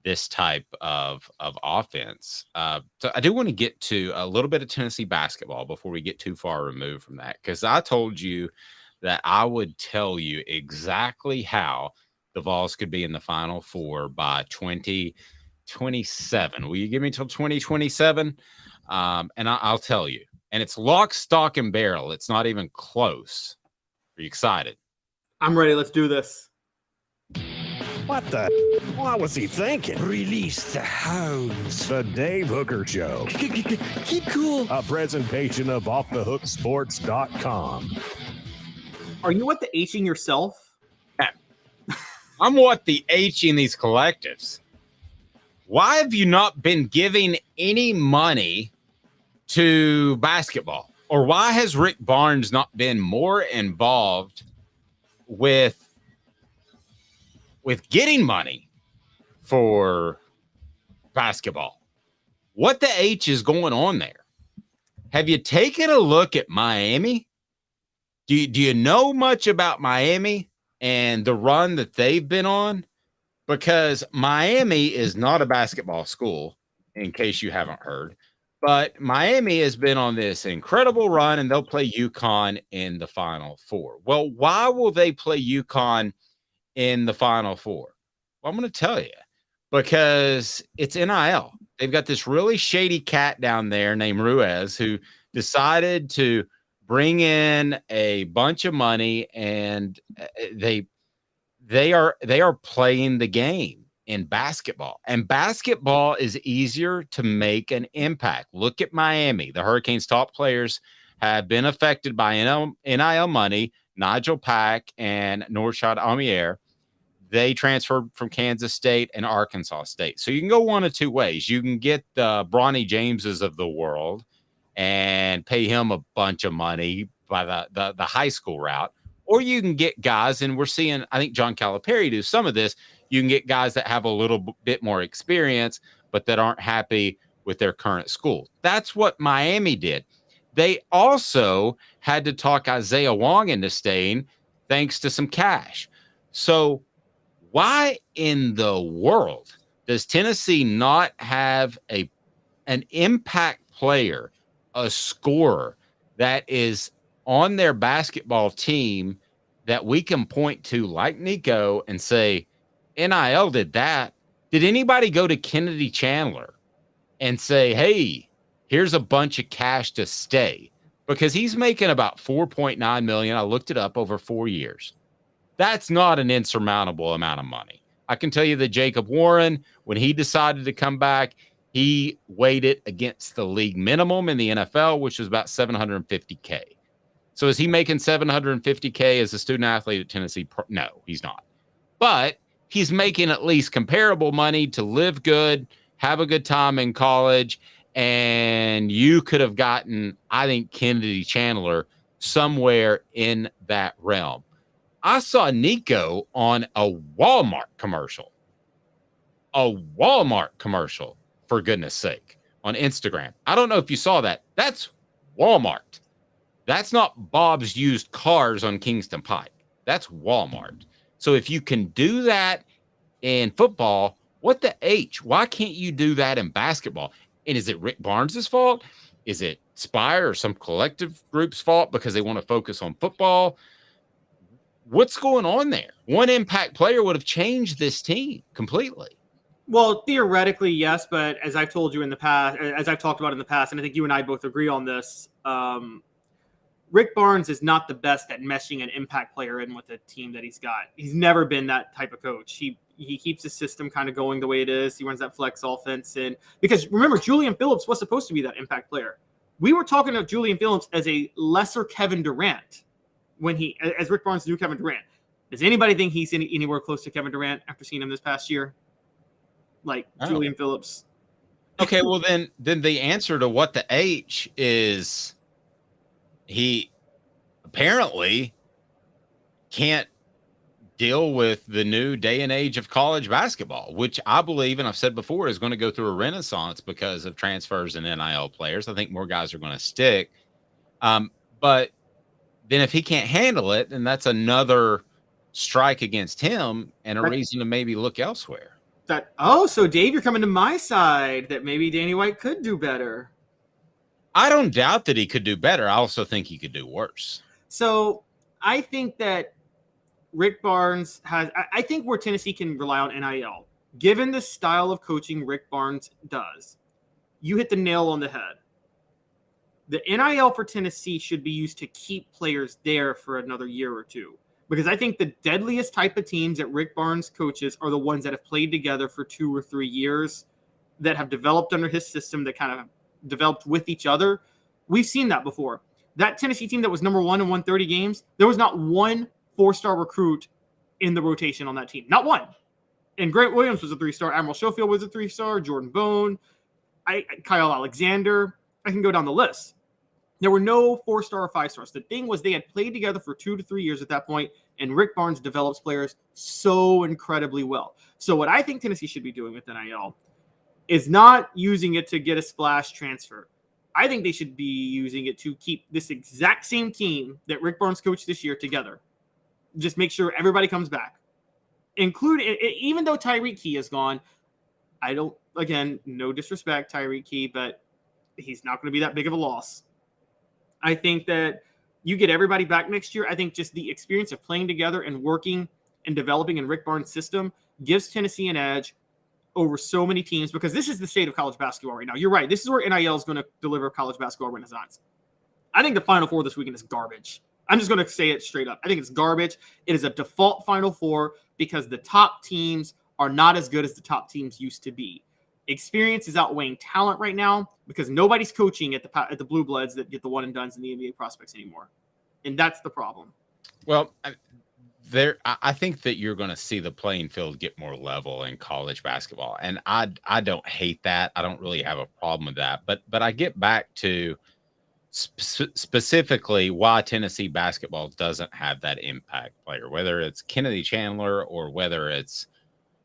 this type of offense. So I do want to get to a little bit of Tennessee basketball before we get too far removed from that, because I told you that I would tell you exactly how the Vols could be in the Final Four by 20 2027. Will you give me till 2027? And I'll tell you. And it's lock, stock, and barrel. It's not even close. Are you excited? I'm ready. Let's do this. What the? What was he thinking? Release the hounds. The Dave Hooker Show. Keep cool. A presentation of offthehooksports.com. Are you what the H-ing yourself? I'm what the H in these collectives. Why have you not been giving any money to basketball? Or why has Rick Barnes not been more involved with getting money for basketball? What the H is going on there? Have you taken a look at Miami? Do you know much about Miami and the run that they've been on? Because Miami is not a basketball school, in case you haven't heard. But Miami has been on this incredible run, and they'll play UConn in the Final Four. Well, why will they play UConn in the Final Four? Well, I'm going to tell you. Because it's NIL. They've got this really shady cat down there named Ruiz who decided to bring in a bunch of money, and they are playing the game in basketball, and basketball is easier to make an impact. Look at Miami. The Hurricanes' top players have been affected by NIL money. Nigel Pack and Norshad Amier, they transferred from Kansas State and Arkansas State. So you can go one of two ways. You can get the Bronny Jameses of the world and pay him a bunch of money by the high school route, or you can get guys, and we're seeing, I think John Calipari do some of this. You can get guys that have a little bit more experience, but that aren't happy with their current school. That's what Miami did. They also had to talk Isaiah Wong into staying thanks to some cash. So why in the world does Tennessee not have an impact player, a scorer that is on their basketball team that we can point to like Nico and say, NIL did that? Did anybody go to Kennedy Chandler and say, hey, here's a bunch of cash to stay? Because he's making about $4.9 million. I looked it up over 4 years. That's not an insurmountable amount of money. I can tell you that Jacob Warren, when he decided to come back, he weighed it against the league minimum in the NFL, which was about $750K. So is he making $750K as a student athlete at Tennessee? No, he's not. But he's making at least comparable money to live good, have a good time in college, and you could have gotten, I think, Kennedy Chandler somewhere in that realm. I saw Nico on a Walmart commercial. A Walmart commercial, for goodness sake, on Instagram. I don't know if you saw that. That's Walmart. That's not Bob's Used Cars on Kingston Pike. That's Walmart. So if you can do that in football, what the H? Why can't you do that in basketball? And is it Rick Barnes' fault? Is it Spire or some collective group's fault because they want to focus on football? What's going on there? One impact player would have changed this team completely. Well, theoretically, yes, but as I've told you in the past, as I've talked about in the past, and I think you and I both agree on this, Rick Barnes is not the best at meshing an impact player in with the team that he's got. He's never been that type of coach. He keeps his system kind of going the way it is. He runs that flex offense. And because remember, Julian Phillips was supposed to be that impact player. We were talking of Julian Phillips as a lesser Kevin Durant as Rick Barnes knew Kevin Durant. Does anybody think he's anywhere close to Kevin Durant after seeing him this past year? Julian Phillips. Okay, well then the answer to what the H is, he apparently can't deal with the new day and age of college basketball, which I believe, and I've said before, is going to go through a renaissance because of transfers and NIL players. I think more guys are going to stick. But then if he can't handle it, then that's another strike against him and a reason to maybe look elsewhere. So Dave, you're coming to my side that maybe Danny White could do better. I don't doubt that he could do better. I also think he could do worse. So I think that Rick Barnes I think where Tennessee can rely on NIL, given the style of coaching Rick Barnes does, you hit the nail on the head. The NIL for Tennessee should be used to keep players there for another year or two. Because I think the deadliest type of teams that Rick Barnes coaches are the ones that have played together for 2 or 3 years, that have developed under his system, that kind of developed with each other. We've seen that before. That Tennessee team that was number 1 in 130 games, there was not one 4-star recruit in the rotation on that team. Not one. And Grant Williams was a 3-star. Admiral Schofield was a 3-star. Jordan Bone. Kyle Alexander. I can go down the list. There were no 4-star or 5-stars. The thing was they had played together for 2 to 3 years at that point, and Rick Barnes develops players so incredibly well. So what I think Tennessee should be doing with NIL is not using it to get a splash transfer. I think they should be using it to keep this exact same team that Rick Barnes coached this year together. Just make sure everybody comes back. Even though Tyreek Key is gone, I don't, again, no disrespect, Tyreek Key, but he's not going to be that big of a loss. I think that you get everybody back next year. I think just the experience of playing together and working and developing in Rick Barnes' system gives Tennessee an edge over so many teams, because this is the state of college basketball right now. You're right. This is where NIL is going to deliver college basketball renaissance. I think the Final Four this weekend is garbage. I'm just going to say it straight up. I think it's garbage. It is a default Final Four because the top teams are not as good as the top teams used to be. Experience is outweighing talent right now because nobody's coaching at the blue bloods that get the one and dones in the NBA prospects anymore. And that's the problem. Well, I think that you're going to see the playing field get more level in college basketball, and I don't hate that. I don't really have a problem with that. But I get back to specifically why Tennessee basketball doesn't have that impact player, whether it's Kennedy Chandler or whether it's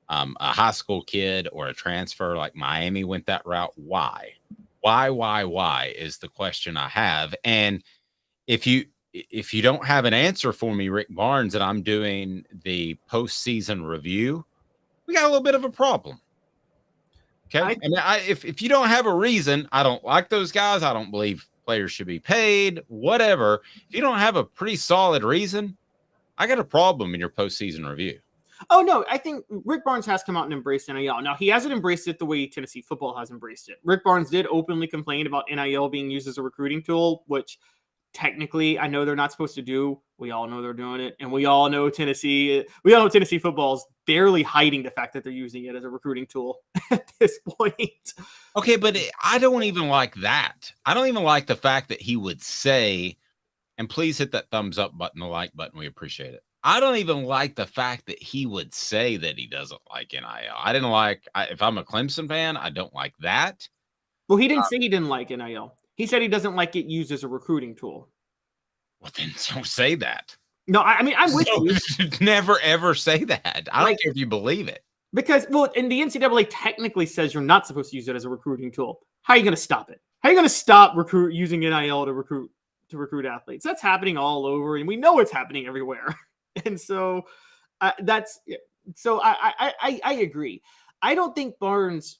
a high school kid or a transfer like Miami went that route. Why is the question I have. And if you don't have an answer for me, Rick Barnes, and I'm doing the postseason review, we got a little bit of a problem. Okay. If you don't have a reason, I don't like those guys. I don't believe players should be paid, whatever. If you don't have a pretty solid reason, I got a problem in your postseason review. Oh, no, I think Rick Barnes has come out and embraced NIL. Now, he hasn't embraced it the way Tennessee football has embraced it. Rick Barnes did openly complain about NIL being used as a recruiting tool, which technically I know they're not supposed to do. We all know they're doing it. And we all know Tennessee football is barely hiding the fact that they're using it as a recruiting tool at this point. Okay, but I don't even like that. I don't even like the fact that he would say, and please hit that thumbs up button, the like button. We appreciate it. I don't even like the fact that he would say that he doesn't like NIL. If I'm a Clemson fan, I don't like that. Well, he didn't say he didn't like NIL. He said he doesn't like it used as a recruiting tool. Well, then don't say that. No, I mean, I'm with you. Never, ever say that. I don't care if you believe it. Because, and the NCAA technically says you're not supposed to use it as a recruiting tool. How are you going to stop it? How are you going to stop using NIL to recruit athletes? That's happening all over, and we know it's happening everywhere. And so I agree. I don't think Barnes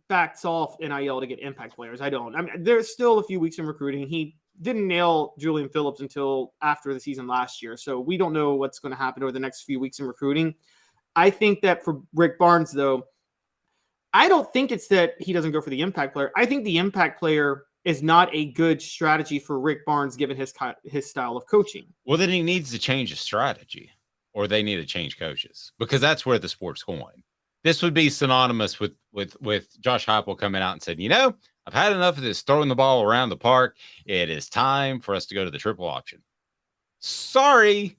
backs off NIL to get impact players. I don't. I mean, there's still a few weeks in recruiting. He didn't nail Julian Phillips until after the season last year. So we don't know what's going to happen over the next few weeks in recruiting. I think that for Rick Barnes, though, I don't think it's that he doesn't go for the impact player. I think the impact player is not a good strategy for Rick Barnes given his style of coaching. Well, then he needs to change his strategy, or they need to change coaches, because that's where the sport's going. This would be synonymous with Josh Heupel coming out and said, I've had enough of this throwing the ball around the park. It is time for us to go to the triple option. Sorry,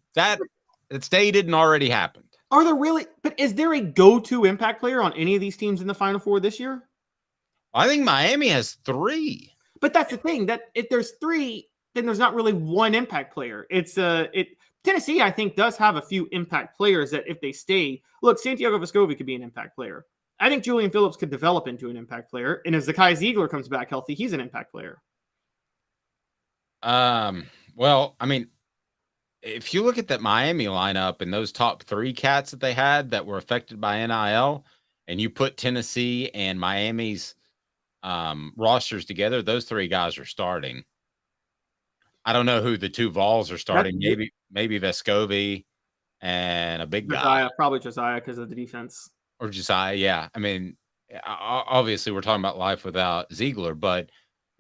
it's dated and already happened. Are there really? But is there a go-to impact player on any of these teams in the Final Four this year? I think Miami has 3. But that's the thing, that if there's 3, then there's not really one impact player. Tennessee, I think, does have a few impact players that if they stay, look, Santiago Vescovi could be an impact player. I think Julian Phillips could develop into an impact player. And if Zakai Ziegler comes back healthy, he's an impact player. Well, I mean, if you look at that Miami lineup and those top 3 cats that they had that were affected by NIL, and you put Tennessee and Miami's rosters together, those 3 guys are starting. I don't know who the 2 Vols are starting. Maybe Vescovi and a big guy. Probably Josiah because of the defense. Or Josiah, yeah. I mean, obviously we're talking about life without Ziegler, but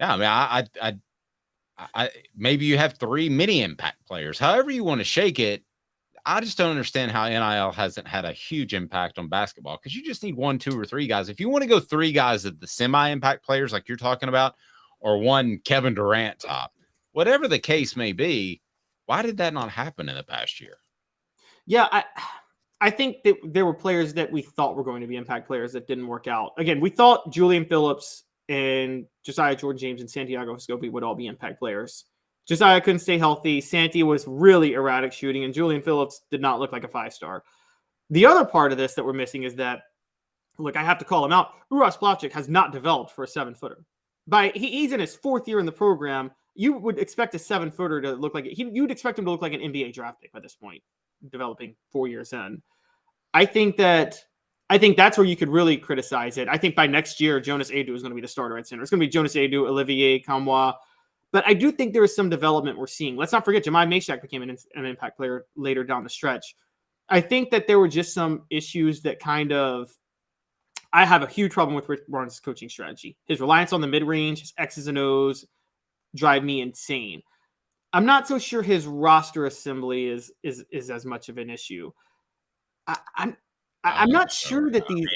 yeah, I mean, I maybe you have 3 mini impact players. However you want to shake it, I just don't understand how NIL hasn't had a huge impact on basketball, because you just need 1, 2, or 3 guys. If you want to go 3 guys at the semi-impact players like you're talking about, or 1 Kevin Durant top, whatever the case may be, why did that not happen in the past year? Yeah, I think that there were players that we thought were going to be impact players that didn't work out. Again, we thought Julian Phillips and Josiah Jordan-James and Santiago Vescovi would all be impact players. Josiah couldn't stay healthy. Santi was really erratic shooting, and Julian Phillips did not look like a 5-star. The other part of this that we're missing is that, look, I have to call him out. Uros Plavsic has not developed for a 7-footer. He's in his 4th year in the program. You would expect a 7-footer to look like you'd expect him to look like an NBA draft pick by this point, developing 4 years in. I think that's where you could really criticize it. I think by next year, Jonas Adu is going to be the starter at center. It's going to be Jonas Adu, Olivier Kamwa. But I do think there is some development we're seeing. Let's not forget, Jemai Mashak became an impact player later down the stretch. I think that there were just some issues that I have a huge problem with Rick Barnes' coaching strategy. His reliance on the mid-range, his X's and O's drive me insane. I'm not so sure his roster assembly is as much of an issue. I'm not sure that these.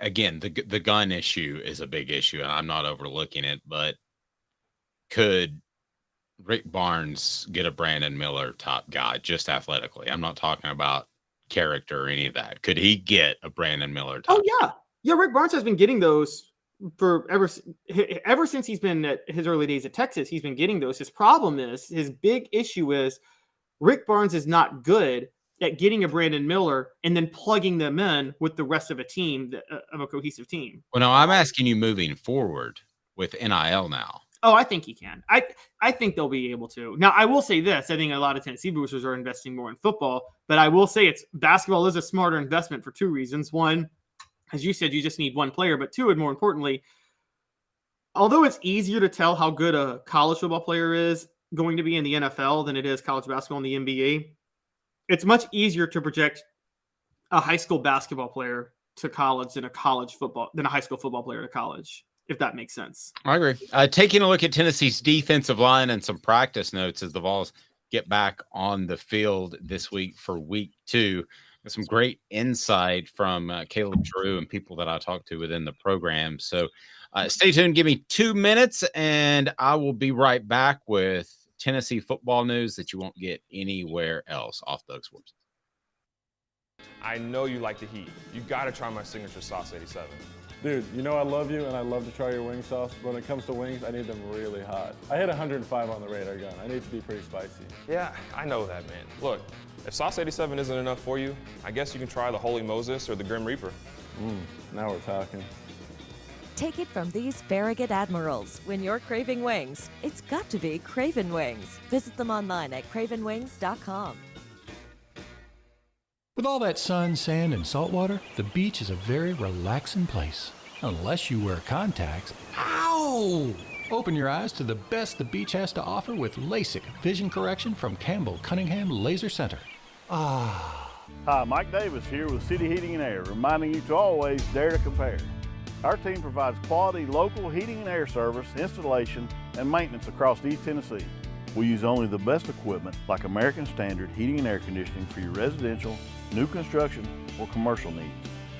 Again, the gun issue is a big issue, and I'm not overlooking it, but could Rick Barnes get a Brandon Miller top guy just athletically? I'm not talking about character or any of that. Could he get a Brandon Miller top? Oh, yeah. Rick Barnes has been getting those for ever since he's been at his early days at Texas. He's been getting those. His big issue is Rick Barnes is not good at getting a Brandon Miller and then plugging them in with the rest of a team, of a cohesive team. Well, no, I'm asking you moving forward with NIL now. Oh, I think he can. I think they'll be able to. Now, I will say this. I think a lot of Tennessee boosters are investing more in football, but I will say basketball is a smarter investment for 2 reasons. One, as you said, you just need 1 player, but 2, and more importantly, although it's easier to tell how good a college football player is going to be in the NFL than it is college basketball in the NBA, it's much easier to project a high school basketball player to college than a high school football player to college, if that makes sense. I agree. Taking a look at Tennessee's defensive line and some practice notes as the Vols get back on the field this week for week 2. With some great insight from Caleb Drew and people that I talked to within the program. So stay tuned. Give me 2 minutes, and I will be right back with Tennessee football news that you won't get anywhere else off Doug Sports. I know you like the heat. You got to try my signature sauce 87. Dude, you know I love you and I love to try your wing sauce, but when it comes to wings, I need them really hot. I hit 105 on the radar gun. I need to be pretty spicy. Yeah, I know that, man. Look, if sauce 87 isn't enough for you, I guess you can try the Holy Moses or the Grim Reaper. Now we're talking. Take it from these Farragut Admirals. When you're craving wings, it's got to be Craven Wings. Visit them online at cravenwings.com. With all that sun, sand, and salt water, the beach is a very relaxing place. Unless you wear contacts. Ow! Open your eyes to the best the beach has to offer with LASIK vision correction from Campbell Cunningham Laser Center. Hi, Mike Davis here with City Heating and Air, reminding you to always dare to compare. Our team provides quality local heating and air service, installation, and maintenance across East Tennessee. We use only the best equipment like American Standard heating and air conditioning for your residential, new construction, or commercial needs.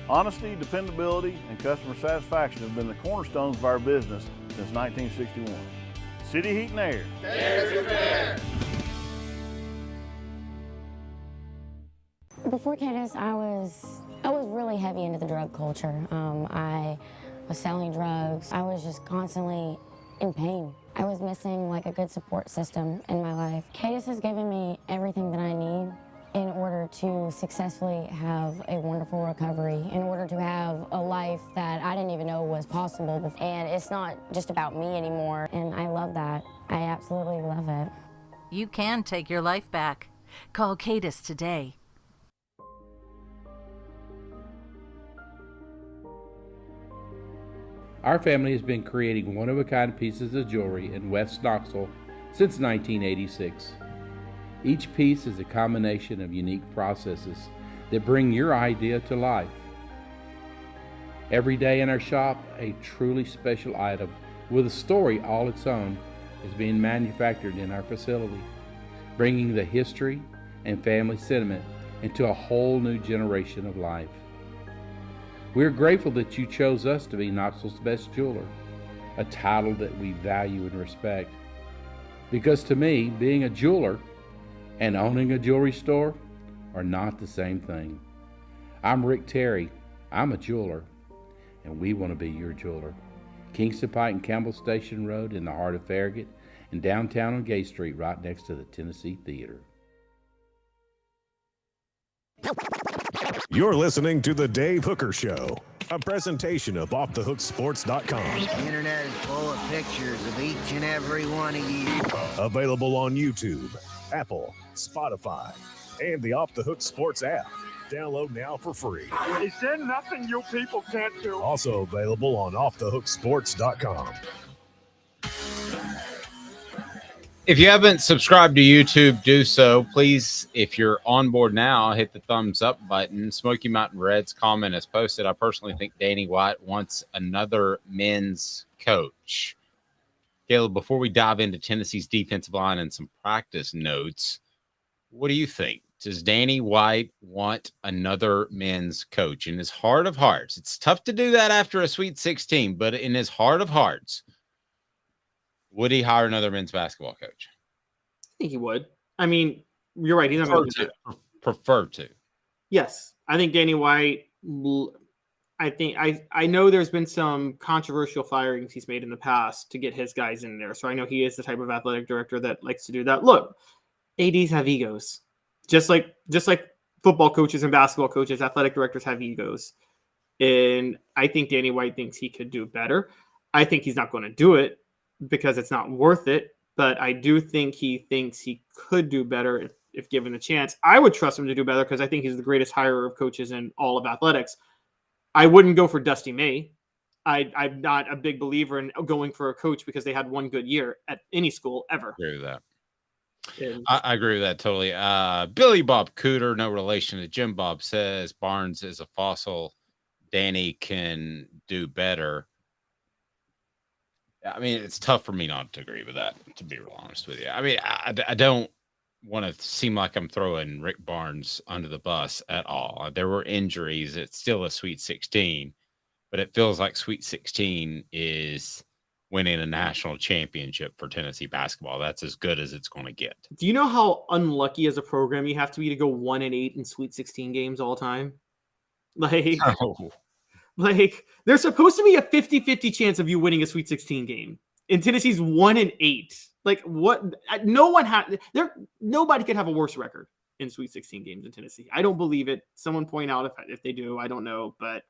Honesty, dependability, and customer satisfaction have been the cornerstones of our business since 1961. City Heat and Air. Dare to compare. Before Cadis, I was really heavy into the drug culture. I was selling drugs. I was just constantly in pain. I was missing like a good support system in my life. Cadis has given me everything that I need in order to successfully have a wonderful recovery, in order to have a life that I didn't even know was possible. And it's not just about me anymore, and I love that. I absolutely love it. You can take your life back. Call Cadis today. Our family has been creating one-of-a-kind pieces of jewelry in West Knoxville since 1986. Each piece is a combination of unique processes that bring your idea to life. Every day in our shop, a truly special item with a story all its own is being manufactured in our facility, bringing the history and family sentiment into a whole new generation of life. We're grateful that you chose us to be Knoxville's best jeweler, a title that we value and respect. Because to me, being a jeweler and owning a jewelry store are not the same thing. I'm Rick Terry. I'm a jeweler, and we want to be your jeweler. Kingston Pike and Campbell Station Road in the heart of Farragut, and downtown on Gay Street right next to the Tennessee Theater. You're listening to The Dave Hooker Show, a presentation of OffTheHookSports.com. The internet is full of pictures of each and every one of you. Available on YouTube, Apple, Spotify, and the Off the Hook Sports app. Download now for free. Is there nothing you people can't do? Also available on OffTheHookSports.com. If you haven't subscribed to YouTube, do so. Please, if you're on board now, hit the thumbs up button. Smoky Mountain Red's comment is posted. I personally think Danny White wants another men's coach. Caleb, before we dive into Tennessee's defensive line and some practice notes, what do you think? Does Danny White want another men's coach? In his heart of hearts, it's tough to do that after a Sweet 16, but in his heart of hearts, would he hire another men's basketball coach? I think he would. I mean, you're right. He's not going to prefer to. Yes, I think Danny White. I know there's been some controversial firings he's made in the past to get his guys in there. So I know he is the type of athletic director that likes to do that. Look, ADs have egos, just like football coaches and basketball coaches. Athletic directors have egos, and I think Danny White thinks he could do better. I think he's not going to do it because it's not worth it. But I do think he thinks he could do better if given the chance. I would trust him to do better because I think he's the greatest hirer of coaches in all of athletics. I wouldn't go for Dusty May. I'm not a big believer in going for a coach because they had one good year at any school ever. I agree with that. I agree with that totally. Billy Bob Cooter, no relation to Jim Bob, says Barnes is a fossil. Danny can do better. I mean, it's tough for me not to agree with that, to be real honest with you. I mean, I don't want to seem like I'm throwing Rick Barnes under the bus at all. There were injuries. It's still a Sweet 16, but it feels like Sweet 16 is winning a national championship for Tennessee basketball. That's as good as it's going to get. Do you know how unlucky as a program you have to be to go 1-8 in Sweet 16 games all time? Like there's supposed to be a 50-50 chance of you winning a Sweet 16 game. And Tennessee's 1-8. Like what? Nobody could have a worse record in Sweet 16 games in Tennessee. I don't believe it. Someone point out if they do. I don't know. But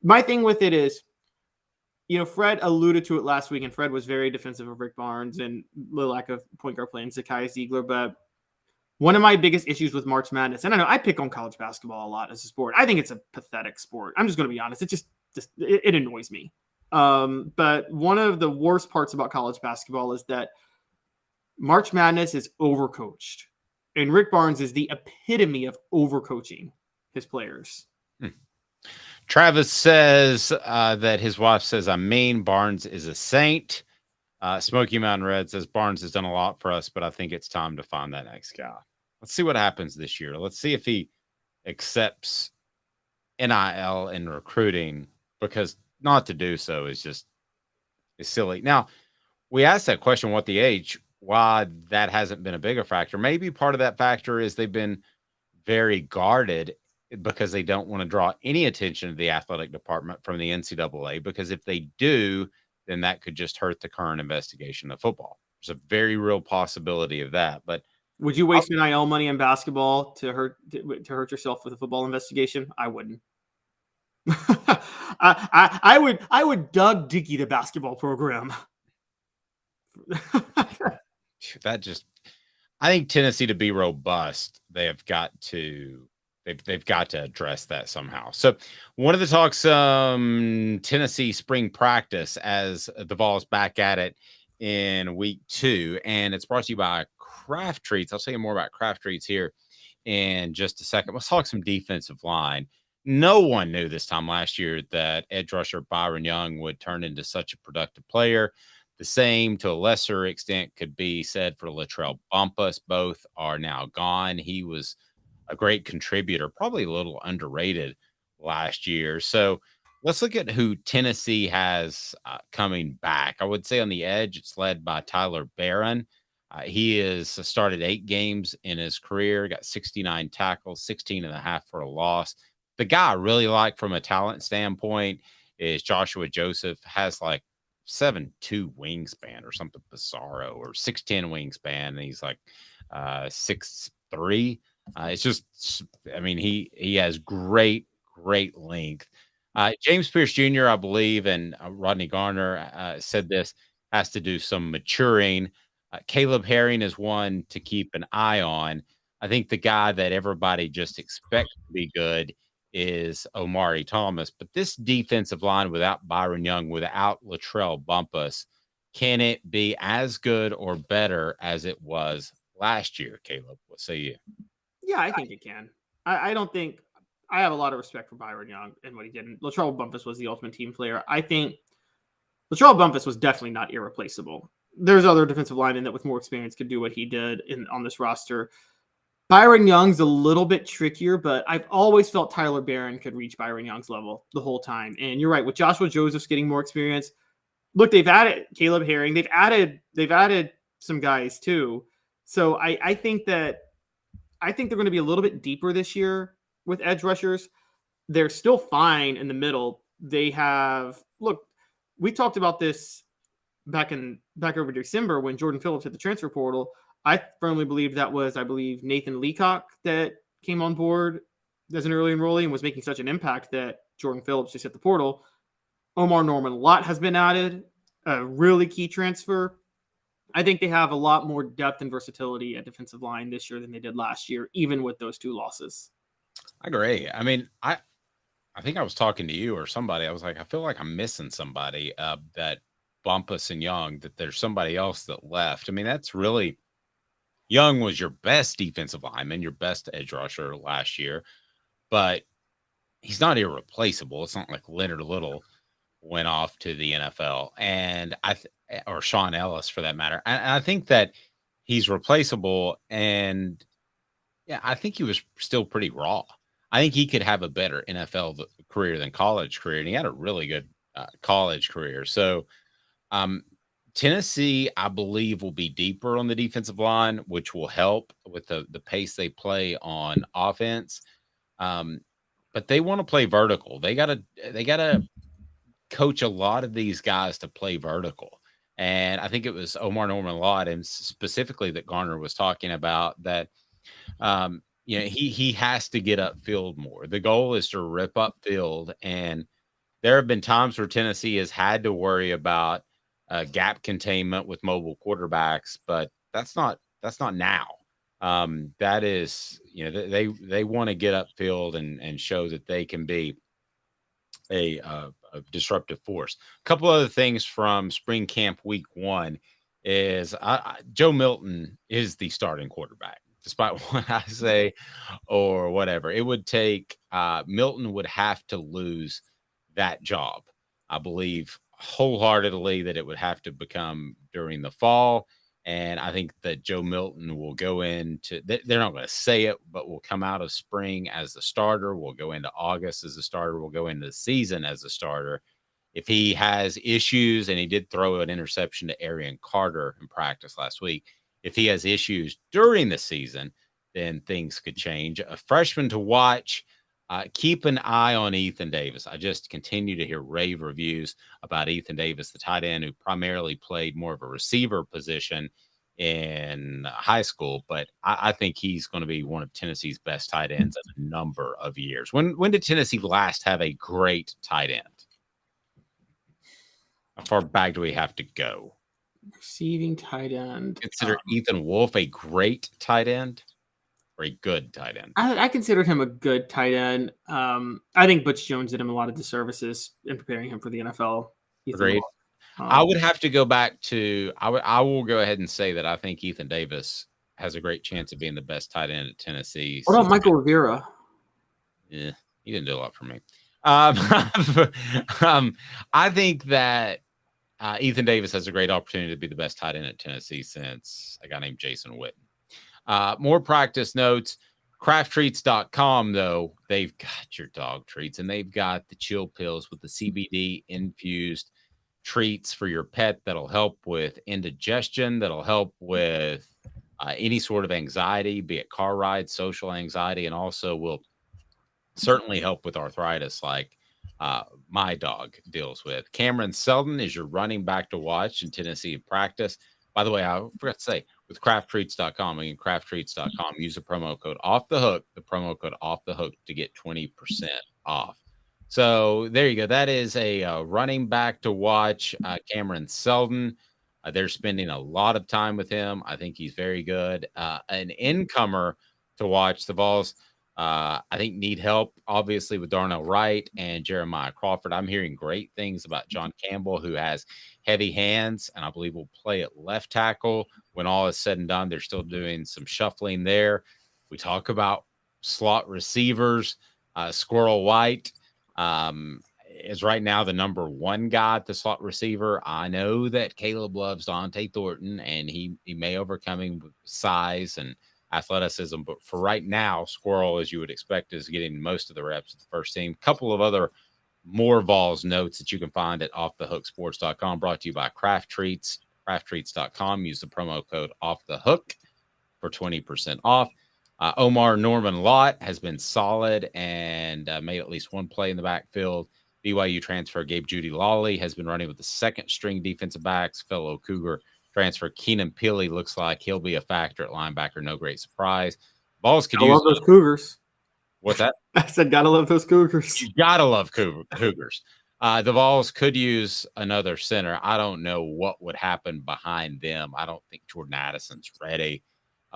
my thing with it is, Fred alluded to it last week, and Fred was very defensive of Rick Barnes and the lack of point guard play in Zakai Ziegler. But one of my biggest issues with March Madness, and I know I pick on college basketball a lot as a sport. I think it's a pathetic sport. I'm just going to be honest. It annoys me. But one of the worst parts about college basketball is that March Madness is overcoached, and Rick Barnes is the epitome of overcoaching his players. Travis says that his wife says, I mean, Barnes is a saint. Smoky Mountain Red says Barnes has done a lot for us, but I think it's time to find that next guy. Let's see what happens this year. Let's see if he accepts NIL and recruiting, because not to do so is silly. Now, we asked that question, what the age, why that hasn't been a bigger factor. Maybe part of that factor is they've been very guarded because they don't want to draw any attention to the athletic department from the NCAA, because if they do, then that could just hurt the current investigation of football. There's a very real possibility of that. But would you waste NIL money in basketball to hurt yourself with a football investigation? I wouldn't. I would Doug Dickey the basketball program. I think Tennessee, to be robust, they've got to address that somehow. So one of the talks, Tennessee spring practice, as the Vols back at it in week 2, and it's brought to you by Craft Treats. I'll tell you more about Craft Treats here in just a second. Let's talk some defensive line. No one knew this time last year that edge rusher Byron Young would turn into such a productive player. The same, to a lesser extent, could be said for Latrell Bumpus. Both are now gone. He was a great contributor, probably a little underrated last year. So let's look at who Tennessee has coming back. I would say on the edge, it's led by Tyler Barron. He has started 8 games in his career, got 69 tackles, 16 and a half for a loss. The guy I really like from a talent standpoint is Joshua Joseph. Has like 7'2" wingspan or something bizarro, or 6'10" wingspan. And he's like 6'3". It's just, I mean, he has great length. James Pierce Jr., I believe, and Rodney Garner said this, has to do some maturing. Caleb Herring is one to keep an eye on. I think the guy that everybody just expects to be good is Omari Thomas. But this defensive line without Byron Young, without Latrell Bumpus, can it be as good or better as it was last year, Caleb? What say you? Yeah, I think it can. I don't think – I have a lot of respect for Byron Young and what he did. And Latrell Bumpus was the ultimate team player. I think Latrell Bumpus was definitely not irreplaceable. There's other defensive linemen that with more experience could do what he did on this roster. Byron Young's a little bit trickier, but I've always felt Tyler Barron could reach Byron Young's level the whole time. And you're right, with Joshua Joseph's getting more experience. Look, they've added Caleb Herring. They've added some guys too. So I think they're going to be a little bit deeper this year with edge rushers. They're still fine in the middle. They have, look, we talked about this back over December when Jordan Phillips hit the transfer portal. I firmly believe that was, Nathan Leacock that came on board as an early enrollee and was making such an impact that Jordan Phillips just hit the portal. Omar Norman Lott has been added, a really key transfer. I think they have a lot more depth and versatility at defensive line this year than they did last year, even with those 2 losses. I agree. I mean, I think I was talking to you or somebody. I was like, I feel like I'm missing somebody that Bumpus and Young, that there's somebody else that left. I mean, that's really, Young was your best defensive lineman, your best edge rusher last year, but he's not irreplaceable. It's not like Leonard Little went off to the NFL, and or Sean Ellis for that matter. And I think that he's replaceable, and yeah, I think he was still pretty raw. I think he could have a better NFL career than college career, and he had a really good college career. So Tennessee, I believe, will be deeper on the defensive line, which will help with the pace they play on offense. But they want to play vertical. They gotta coach a lot of these guys to play vertical. And I think it was Omar Norman Lott, and specifically that Garner was talking about, that he has to get upfield more. The goal is to rip upfield, and there have been times where Tennessee has had to worry about gap containment with mobile quarterbacks, but that's not now. That is, they want to get upfield and show that they can be a disruptive force. A couple other things from spring camp week 1 is Joe Milton is the starting quarterback, despite what I say or whatever. It would take Milton would have to lose that job. I believe wholeheartedly that it would have to become during the fall. And I think that Joe Milton will go into, they're not going to say it, but will come out of spring as the starter. Will go into August as a starter. Will go into the season as a starter. If he has issues, and he did throw an interception to Arian Carter in practice last week, if he has issues during the season, then things could change. A freshman to watch. Keep an eye on Ethan Davis. I just continue to hear rave reviews about Ethan Davis, the tight end who primarily played more of a receiver position in high school, but I think he's going to be one of Tennessee's best tight ends in a number of years. When did Tennessee last have a great tight end? How far back do we have to go? Receiving tight end. Consider Ethan Wolf a great tight end? Or a good tight end? I considered him a good tight end. I think Butch Jones did him a lot of disservices in preparing him for the NFL. Agreed. I would have to go back to I will go ahead and say that I think Ethan Davis has a great chance of being the best tight end at Tennessee. What about Michael Rivera? Yeah, He didn't do a lot for me. I think that Ethan Davis has a great opportunity to be the best tight end at Tennessee since a guy named Jason Witten. More practice notes. Crafttreats.com, though, they've got your dog treats, and they've got the chill pills with the CBD infused treats for your pet that'll help with indigestion, that'll help with any sort of anxiety, be it car rides, social anxiety, and also will certainly help with arthritis like my dog deals with. Cameron Seldon is your running back to watch in Tennessee practice. By the way, I forgot to say, with crafttreats.com, again, crafttreats.com, use the promo code off the hook, to get 20% off. So there you go. That is a running back to watch, Cameron Seldon. They're spending a lot of time with him. I think he's very good. An incomer to watch, the Vols, I think, need help, obviously, with Darnell Wright and Jeremiah Crawford. I'm hearing great things about John Campbell, who has heavy hands, and I believe will play at left tackle. When all is said and done, they're still doing some shuffling there. We talk about slot receivers. Squirrel White is right now the number one guy at the slot receiver. I know that Caleb loves Dante Thornton, and he may overcome him with size and athleticism, but for right now, Squirrel, as you would expect, is getting most of the reps at the first team. Couple of other more Vols notes that you can find at offthehooksports.com, brought to you by Craft Treats, crafttreats.com. Use the promo code offthehook for 20% off. Omar Norman Lott has been solid and made at least one play in the backfield. BYU transfer Gabe Judy Lawley has been running with the second string defensive backs. Fellow Cougar transfer Keenan Pili looks like he'll be a factor at linebacker. No great surprise. Vols could use love those Cougars. What's that? I said, gotta love those Cougars. You gotta love Cougars. The Vols could use another center. I don't know what would happen behind them. I don't think Jordan Addison's ready,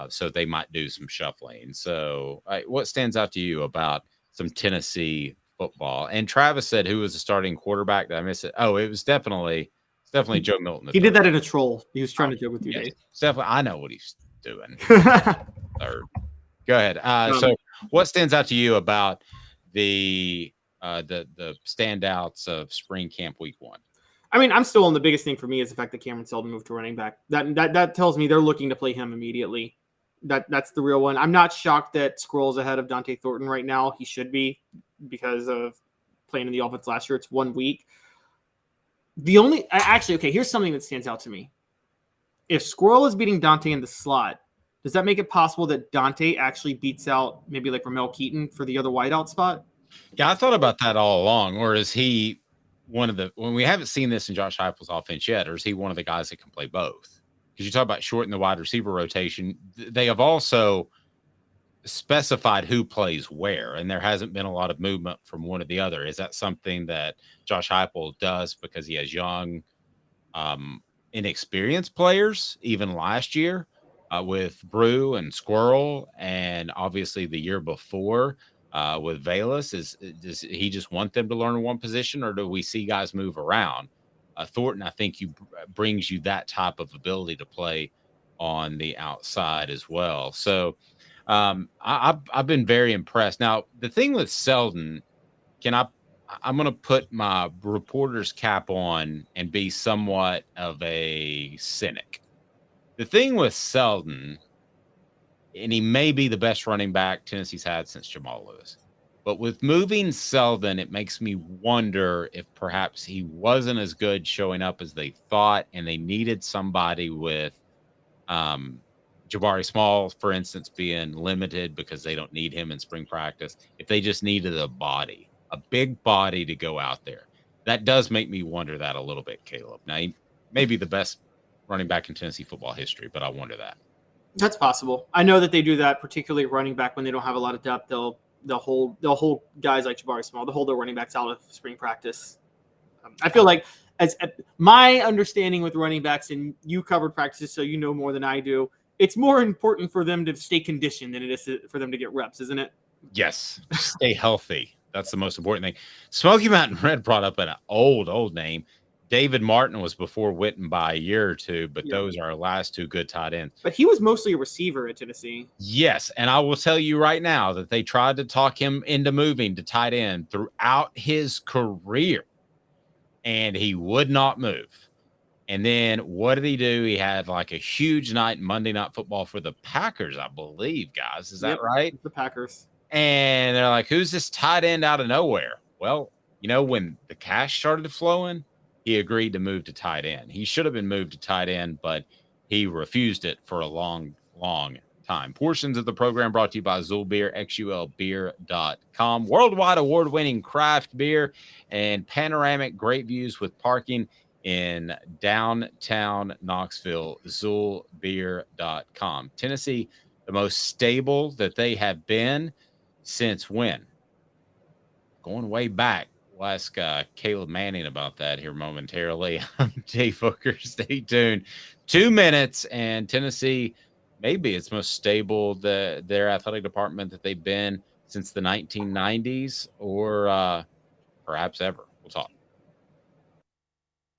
so they might do some shuffling. So, what stands out to you about some Tennessee football? And Travis said, "Who was the starting quarterback?" Did I miss it? Oh, it was definitely Joe Milton. He did that in a troll. He was trying to joke with you, yes, Dave. Definitely, I know what he's doing. Third. Go ahead. So, what stands out to you about the standouts of spring camp week 1? I mean, I'm still on the biggest thing for me is the fact that Cameron Seldon moved to running back. That tells me they're looking to play him immediately. That's the real one. I'm not shocked that Squirrel's ahead of Dante Thornton right now. He should be because of playing in the offense last year. It's 1 week. Here's something that stands out to me. If Squirrel is beating Dante in the slot, does that make it possible that Dante actually beats out maybe like Ramel Keaton for the other wideout spot? Yeah, I thought about that all along. Or is he when we haven't seen this in Josh Heupel's offense yet, or is he one of the guys that can play both? Because you talk about shortening the wide receiver rotation. They have also specified who plays where, and there hasn't been a lot of movement from one to the other. Is that something that Josh Heupel does because he has young, inexperienced players, even last year with Brew and Squirrel, and obviously the year before with Velas? Does he just want them to learn one position, or do we see guys move around? Thornton, I think, brings you that type of ability to play on the outside as well. So I've been very impressed. Now, the thing with Seldon, I'm going to put my reporter's cap on and be somewhat of a cynic. The thing with Seldon, and he may be the best running back Tennessee's had since Jamal Lewis, but with moving Seldon, it makes me wonder if perhaps he wasn't as good showing up as they thought, and they needed somebody with Jabari Small, for instance, being limited because they don't need him in spring practice. If they just needed a big body to go out there, that does make me wonder that a little bit, Caleb. Now, he may be the best running back in Tennessee football history, but I wonder that. That's possible. I know that they do that, particularly running back when they don't have a lot of depth. They'll hold guys like Jabari Small. They'll hold their running backs out of spring practice. I feel like, as my understanding with running backs, and you covered practices, so you know more than I do, it's more important for them to stay conditioned than it is for them to get reps, isn't it? Yes, stay healthy. That's the most important thing. Smoky Mountain Red brought up an old name, David Martin was before Witten by a year or two, but Yeah. those are our last two good tight ends. But he was mostly a receiver at Tennessee. Yes, and I will tell you right now that they tried to talk him into moving to tight end throughout his career, and he would not move. And then what did he do? He had like a huge night Monday Night Football for the Packers, I believe, guys. Is that right? The Packers. And they're like, who's this tight end out of nowhere? Well, you know, when the cash started flowing, he agreed to move to tight end. He should have been moved to tight end, but he refused it for a long, long time. Portions of the program brought to you by Zulbeer, xulbeer.com. Worldwide award-winning craft beer and panoramic great views with parking in downtown Knoxville, Zulbeer.com. Tennessee, the most stable that they have been since when? Going way back. We'll ask Caleb Manning about that here momentarily. I'm Dave Hooker. Stay tuned. 2 minutes, and Tennessee, maybe it's most stable, their athletic department that they've been since the 1990s or perhaps ever. We'll talk.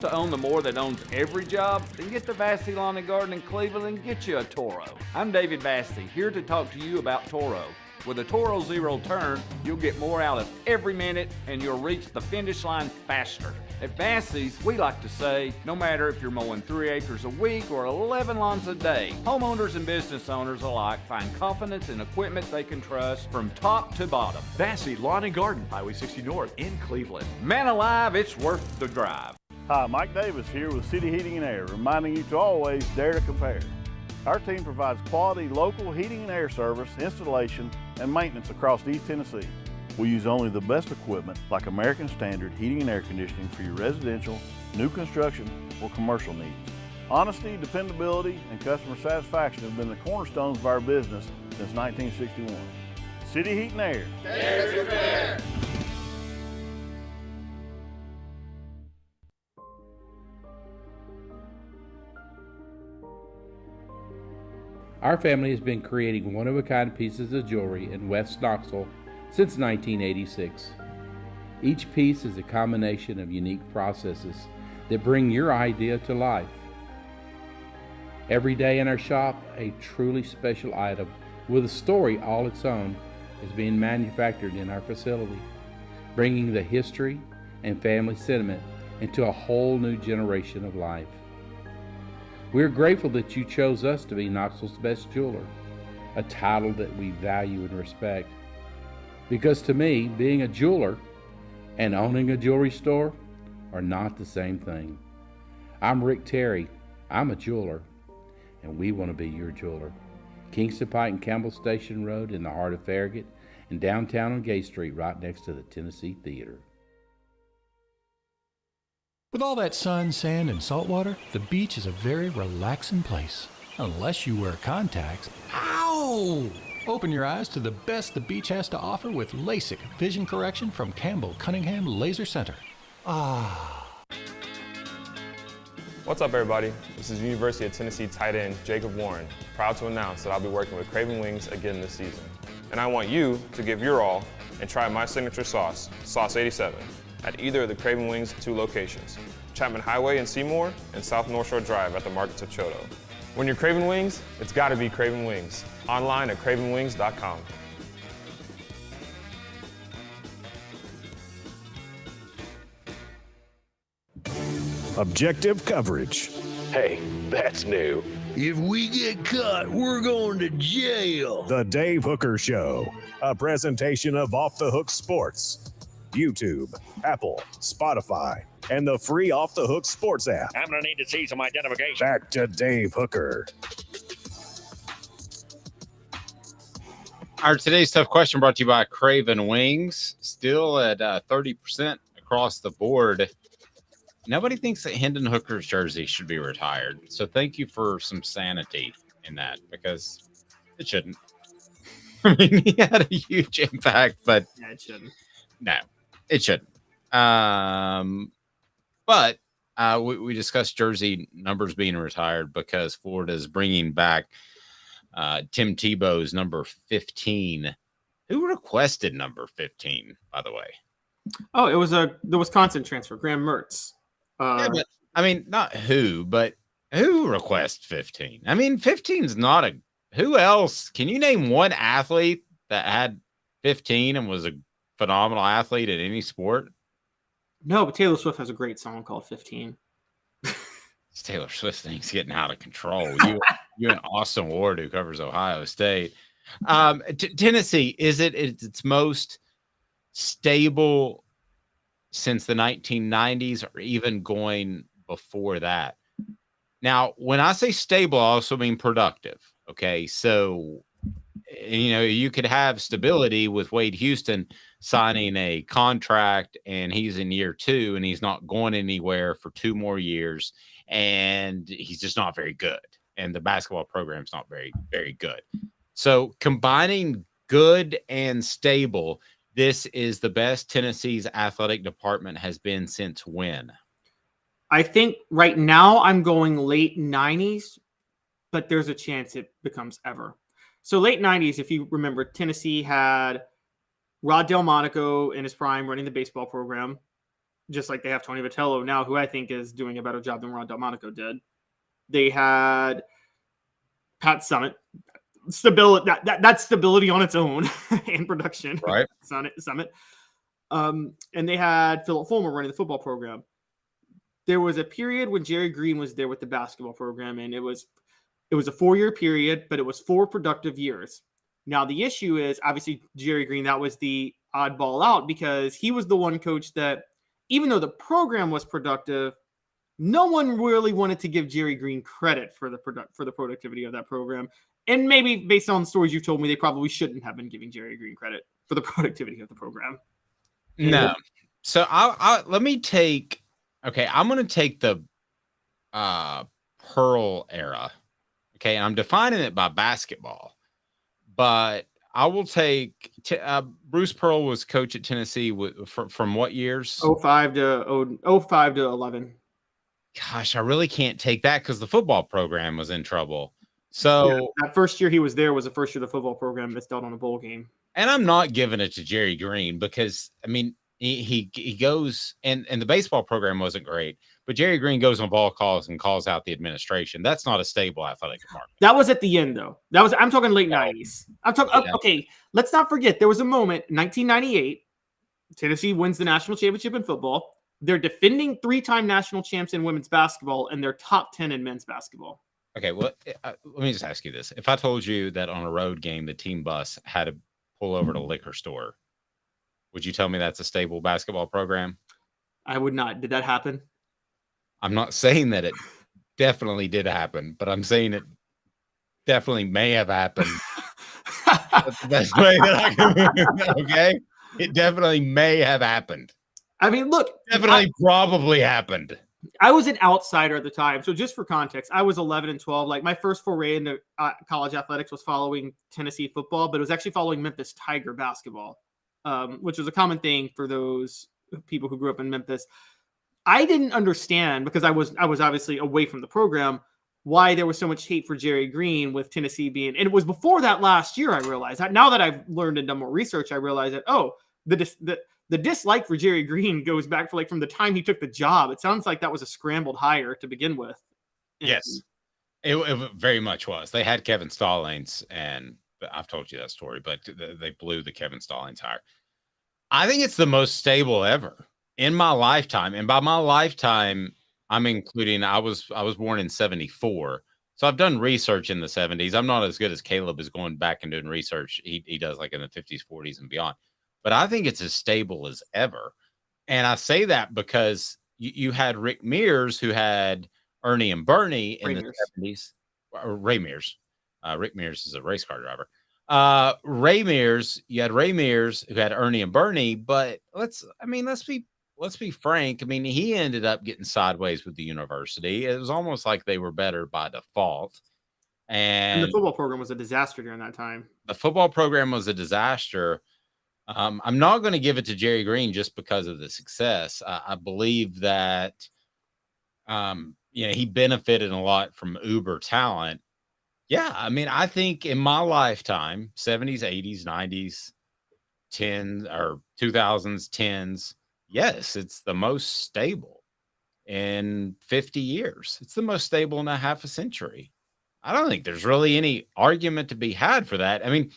To own the more that owns every job, then get to Vassy Lawn and Garden in Cleveland and get you a Toro. I'm David Vassy, here to talk to you about Toro. With a Toro Zero turn, you'll get more out of every minute and you'll reach the finish line faster. At Vassy's, we like to say, no matter if you're mowing 3 acres a week or 11 lawns a day, homeowners and business owners alike find confidence in equipment they can trust from top to bottom. Vassy Lawn and Garden, Highway 60 North in Cleveland. Man alive, it's worth the drive. Hi, Mike Davis here with City Heating and Air, reminding you to always dare to compare. Our team provides quality local heating and air service, installation, and maintenance across East Tennessee. We use only the best equipment like American Standard heating and air conditioning for your residential, new construction, or commercial needs. Honesty, dependability, and customer satisfaction have been the cornerstones of our business since 1961. City Heat and Air. Dare to compare. Our family has been creating one-of-a-kind pieces of jewelry in West Knoxville since 1986. Each piece is a combination of unique processes that bring your idea to life. Every day in our shop, a truly special item with a story all its own is being manufactured in our facility, bringing the history and family sentiment into a whole new generation of life. We're grateful that you chose us to be Knoxville's best jeweler, a title that we value and respect. Because to me, being a jeweler and owning a jewelry store are not the same thing. I'm Rick Terry, I'm a jeweler, and we want to be your jeweler. Kingston Pike and Campbell Station Road in the heart of Farragut, and downtown on Gay Street right next to the Tennessee Theater. With all that sun, sand, and salt water, the beach is a very relaxing place. Unless you wear contacts. Ow! Open your eyes to the best the beach has to offer with LASIK vision correction from Campbell Cunningham Laser Center. Ah. What's up, everybody? This is University of Tennessee tight end Jacob Warren, proud to announce that I'll be working with Craven Wings again this season. And I want you to give your all and try my signature sauce, Sauce 87, at either of the Craven Wings 2 locations, Chapman Highway in Seymour and South North Shore Drive at the Markets of Choto. When you're craving wings, it's gotta be Craven Wings. Online at cravenwings.com. Objective coverage. Hey, that's new. If we get caught, we're going to jail. The Dave Hooker Show, a presentation of Off the Hook Sports. YouTube, Apple, Spotify, and the free Off the Hook Sports app. I'm going to need to see some identification. Back to Dave Hooker. Our today's tough question brought to you by Craven Wings, still at 30% across the board. Nobody thinks that Hendon Hooker's jersey should be retired. So thank you for some sanity in that, because it shouldn't. I mean, he had a huge impact, but yeah, it shouldn't. No, it shouldn't. But we discussed jersey numbers being retired because Florida is bringing back Tim Tebow's number 15. Who requested number 15, by the way? Oh, it was the Wisconsin transfer, Graham Mertz. Yeah, but I mean, not who, but who requests 15? I mean, 15 is not a. Who else? Can you name one athlete that had 15 and was a phenomenal athlete in any sport? No, but Taylor Swift has a great song called 15. This Taylor Swift thing's getting out of control. You and Austin Ward, who covers Ohio State. Tennessee, is it its most stable since the 1990s or even going before that? Now, when I say stable, I also mean productive. Okay. So, you could have stability with Wade Houston signing a contract and he's in year 2 and he's not going anywhere for 2 more years and he's just not very good. And the basketball program's not very, very good. So combining good and stable, this is the best Tennessee's athletic department has been since when? I think right now I'm going late 90s, but there's a chance it becomes ever. So late 90s, if you remember, Tennessee had Rod Delmonico in his prime running the baseball program, just like they have Tony Vitello now, who I think is doing a better job than Rod Delmonico did. They had Pat Summitt. Stability, that's stability on its own in production. Right. Summitt. And they had Philip Fulmer running the football program. There was a period when Jerry Green was there with the basketball program, and it was a 4-year period, but it was 4 productive years. Now, the issue is, obviously, Jerry Green, that was the oddball out because he was the one coach that, even though the program was productive, no one really wanted to give Jerry Green credit for the productivity of that program. And maybe based on stories you told me, they probably shouldn't have been giving Jerry Green credit for the productivity of the program. No. So let me take. Okay, I'm going to take the Pearl era. Okay, and I'm defining it by basketball, but I will take Bruce Pearl was coach at Tennessee from what years? 05 to 11. Gosh, I really can't take that because the football program was in trouble. So that first year he was there was the first year the football program missed out on a bowl game. And I'm not giving it to Jerry Green because, I mean, he goes and the baseball program wasn't great, but Jerry Green goes on ball calls and calls out the administration. That's not a stable athletic department. That was at the end, though. I'm talking late 90s. I'm talking. Okay, let's not forget there was a moment, 1998. Tennessee wins the national championship in football. They're defending 3-time national champs in women's basketball, and they're top 10 in men's basketball. Okay, well, let me just ask you this: if I told you that on a road game the team bus had to pull over to a liquor store, would you tell me that's a stable basketball program? I would not. Did that happen? I'm not saying that it definitely did happen, but I'm saying it definitely may have happened. That's the best way that I can. Okay, it definitely may have happened. I mean, look, definitely probably happened. I was an outsider at the time. So just for context, I was 11 and 12. Like my first foray into college athletics was following Tennessee football, but it was actually following Memphis Tiger basketball, which was a common thing for those people who grew up in Memphis. I didn't understand because I was obviously away from the program why there was so much hate for Jerry Green with Tennessee being, and it was before that last year I realized that. Now that I've learned and done more research, I realized that, the dislike for Jerry Green goes back for from the time he took the job. It sounds like that was a scrambled hire to begin with. Yes, it very much was. They had Kevin Stallings, and I've told you that story, but they blew the Kevin Stallings hire. I think it's the most stable ever in my lifetime. And by my lifetime, I'm including, I was born in 74. So I've done research in the 70s. I'm not as good as Caleb is going back and doing research. He does like in the 50s, 40s and beyond. But I think it's as stable as ever. And I say that because you had Rick Mears, who had Ernie and Bernie in the 70s. Ray Mears. Rick Mears is a race car driver. Ray Mears, you had Ray Mears, who had Ernie and Bernie. But let's be frank. I mean, he ended up getting sideways with the university. It was almost like they were better by default. And the football program was a disaster during that time. The football program was a disaster. I'm not going to give it to Jerry Green just because of the success. I believe that, he benefited a lot from uber talent. Yeah. I mean, I think in my lifetime, 70s, 80s, 90s, 10s or 2000s, 10s, yes, it's the most stable. in 50 years. It's the most stable in a half a century. I don't think there's really any argument to be had for that. I mean,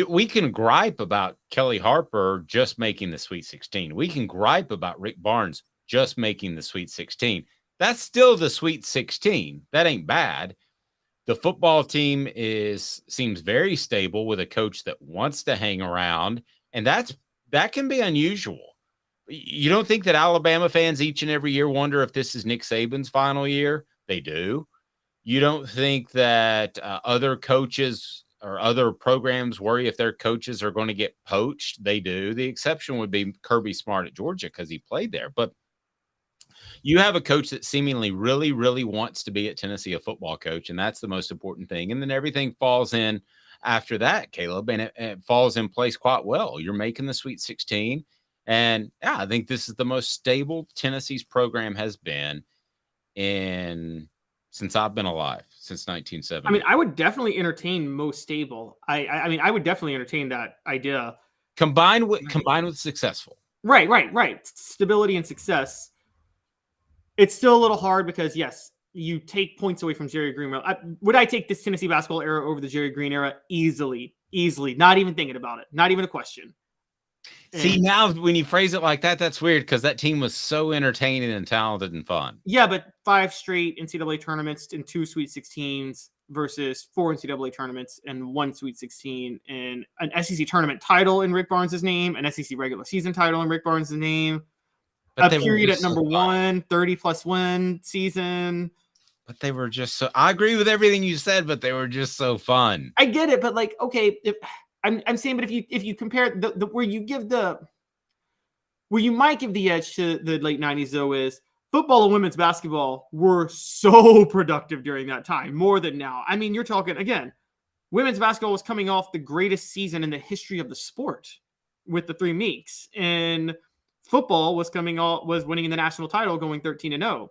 we can gripe about Kelly Harper just making the Sweet 16. We can gripe about Rick Barnes just making the Sweet 16. That's still the Sweet 16. That ain't bad. The football team seems very stable with a coach that wants to hang around, and that can be unusual. You don't think that Alabama fans each and every year wonder if this is Nick Saban's final year? They do. You don't think that other coaches or other programs worry if their coaches are going to get poached? They do. The exception would be Kirby Smart at Georgia because he played there. But you have a coach that seemingly really, really wants to be at Tennessee, a football coach, and that's the most important thing. And then everything falls in after that, Caleb, and it falls in place quite well. You're making the Sweet 16. And yeah, I think this is the most stable Tennessee's program has been since I've been alive, since 1970. I mean, I would definitely entertain most stable. I mean, I would definitely entertain that idea. Combined with successful. Right. Stability and success. It's still a little hard because, yes, you take points away from Jerry Green. Would I take this Tennessee basketball era over the Jerry Green era? Easily. Not even thinking about it. Not even a question. See, now when you phrase it like that, that's weird because that team was so entertaining and talented and fun. Yeah, but 5 straight NCAA tournaments and 2 Sweet 16s versus 4 NCAA tournaments and 1 Sweet 16 and an SEC tournament title in Rick Barnes' name, an SEC regular season title in Rick Barnes' name, a period at number 1, 30-plus win season. But they were just so – I agree with everything you said, but they were just so fun. I get it, but like, okay, I'm saying, but if you compare where you might give the edge to the late 90s though is football and women's basketball were so productive during that time, more than now. I mean, you're talking again, women's basketball was coming off the greatest season in the history of the sport with the 3 Meeks, and football was winning the national title, going 13-0.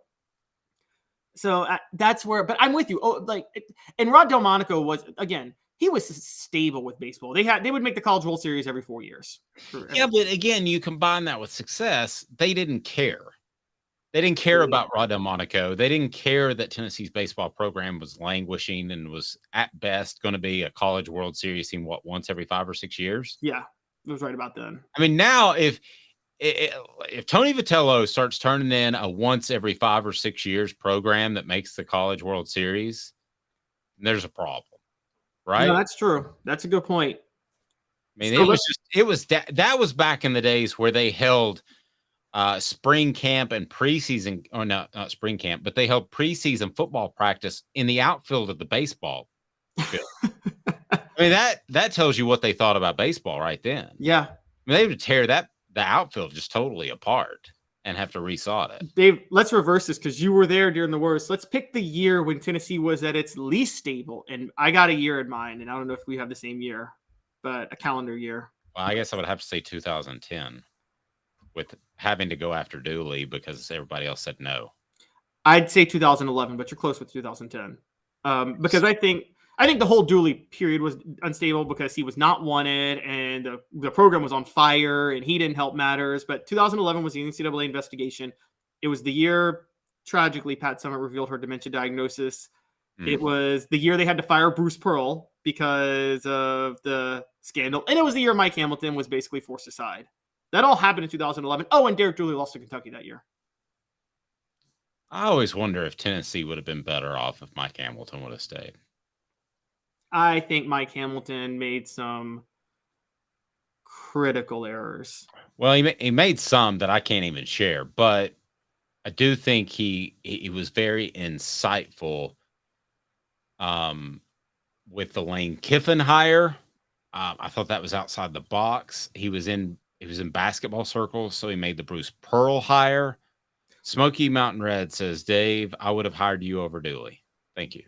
So that's where, but I'm with you. And Rod Delmonico was, again, he was stable with baseball. They would make the College World Series every 4 years. Yeah, but again, you combine that with success. They didn't care. They didn't care about Rod Delmonico. They didn't care that Tennessee's baseball program was languishing and was at best going to be a College World Series team, once every 5 or 6 years? Yeah, it was right about then. I mean, now if Tony Vitello starts turning in a once every 5 or 6 years program that makes the College World Series, there's a problem. Right? No, that's true. That's a good point. I mean, that was back in the days where they held spring camp and preseason, or not spring camp, but they held preseason football practice in the outfield of the baseball field. I mean, that tells you what they thought about baseball right then. Yeah. I mean, they would tear the outfield just totally apart and have to resod it. Dave, let's reverse this because you were there during the worst. Let's pick the year when Tennessee was at its least stable. And I got a year in mind, and I don't know if we have the same year, but a calendar year. Well, I guess I would have to say 2010 with having to go after Dooley because everybody else said no. I'd say 2011, but you're close with 2010. Because I think the whole Dooley period was unstable because he was not wanted and the program was on fire and he didn't help matters. But 2011 was the NCAA investigation. It was the year, tragically, Pat Summitt revealed her dementia diagnosis. It was the year they had to fire Bruce Pearl because of the scandal. And it was the year Mike Hamilton was basically forced aside. That all happened in 2011. Oh, and Derek Dooley lost to Kentucky that year. I always wonder if Tennessee would have been better off if Mike Hamilton would have stayed. I think Mike Hamilton made some critical errors. Well, he made some that I can't even share, but I do think he was very insightful with the Lane Kiffin hire. I thought that was outside the box. He was in basketball circles, so he made the Bruce Pearl hire. Smoky Mountain Red says, Dave, I would have hired you over Dooley. Thank you.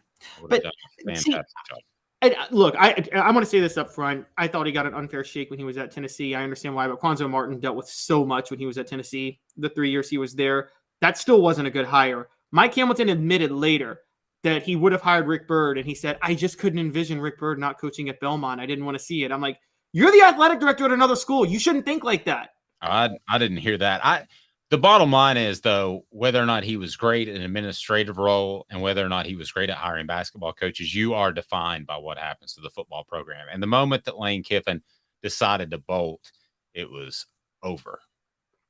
But done a fantastic job. And look, I want to say this up front. I thought he got an unfair shake when he was at Tennessee. I understand why, but Quanzo Martin dealt with so much when he was at Tennessee. The 3 years he was there, that still wasn't a good hire. Mike Hamilton admitted later that he would have hired Rick Byrd, and he said, I just couldn't envision Rick Byrd not coaching at Belmont. I didn't want to see it. I'm like, you're the athletic director at another school. You shouldn't think like that. I didn't hear that. The bottom line is, though, whether or not he was great in an administrative role and whether or not he was great at hiring basketball coaches, you are defined by what happens to the football program. And the moment that Lane Kiffin decided to bolt, it was over.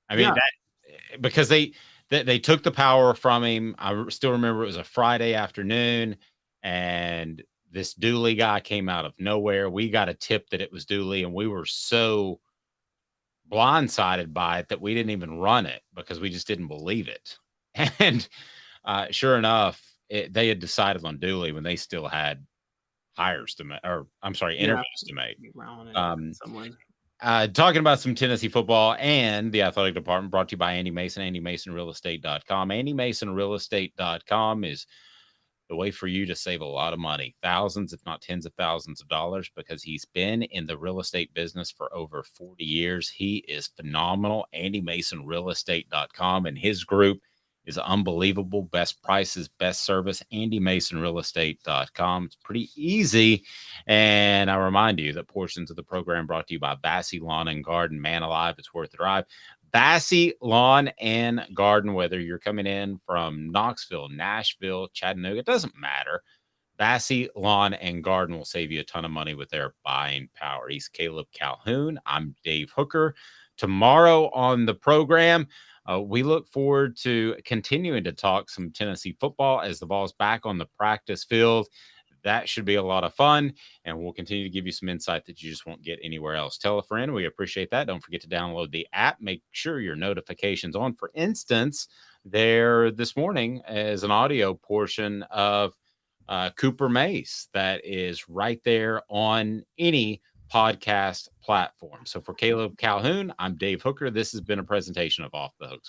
I mean, because they took the power from him. I still remember it was a Friday afternoon, and this Dooley guy came out of nowhere. We got a tip that it was Dooley, and we were so blindsided by it that we didn't even run it because we just didn't believe it. And sure enough, they had decided on Dooley when they still had hires to make, or I'm sorry, interviews to make. Talking about some Tennessee football and the athletic department, brought to you by Andy Mason, AndyMasonRealEstate.com. AndyMasonRealEstate.com is the way for you to save a lot of money, thousands, if not tens of thousands of dollars, because he's been in the real estate business for over 40 years. He is phenomenal. AndyMasonRealEstate.com, and his group is unbelievable. Best prices, best service. AndyMasonRealEstate.com. It's pretty easy. And I remind you that portions of the program brought to you by Bassey Lawn and Garden. Man alive, it's worth the drive. Bassey Lawn and Garden, whether you're coming in from Knoxville, Nashville, Chattanooga, it doesn't matter. Bassey Lawn and Garden will save you a ton of money with their buying power. He's Caleb Calhoun. I'm Dave Hooker. Tomorrow on the program, we look forward to continuing to talk some Tennessee football as the Vols back on the practice field. That should be a lot of fun, and we'll continue to give you some insight that you just won't get anywhere else. Tell a friend. We appreciate that. Don't forget to download the app. Make sure your notifications on. For instance, there this morning is an audio portion of Cooper Mace that is right there on any podcast platform. So for Caleb Calhoun, I'm Dave Hooker. This has been a presentation of Off the Hook Sports.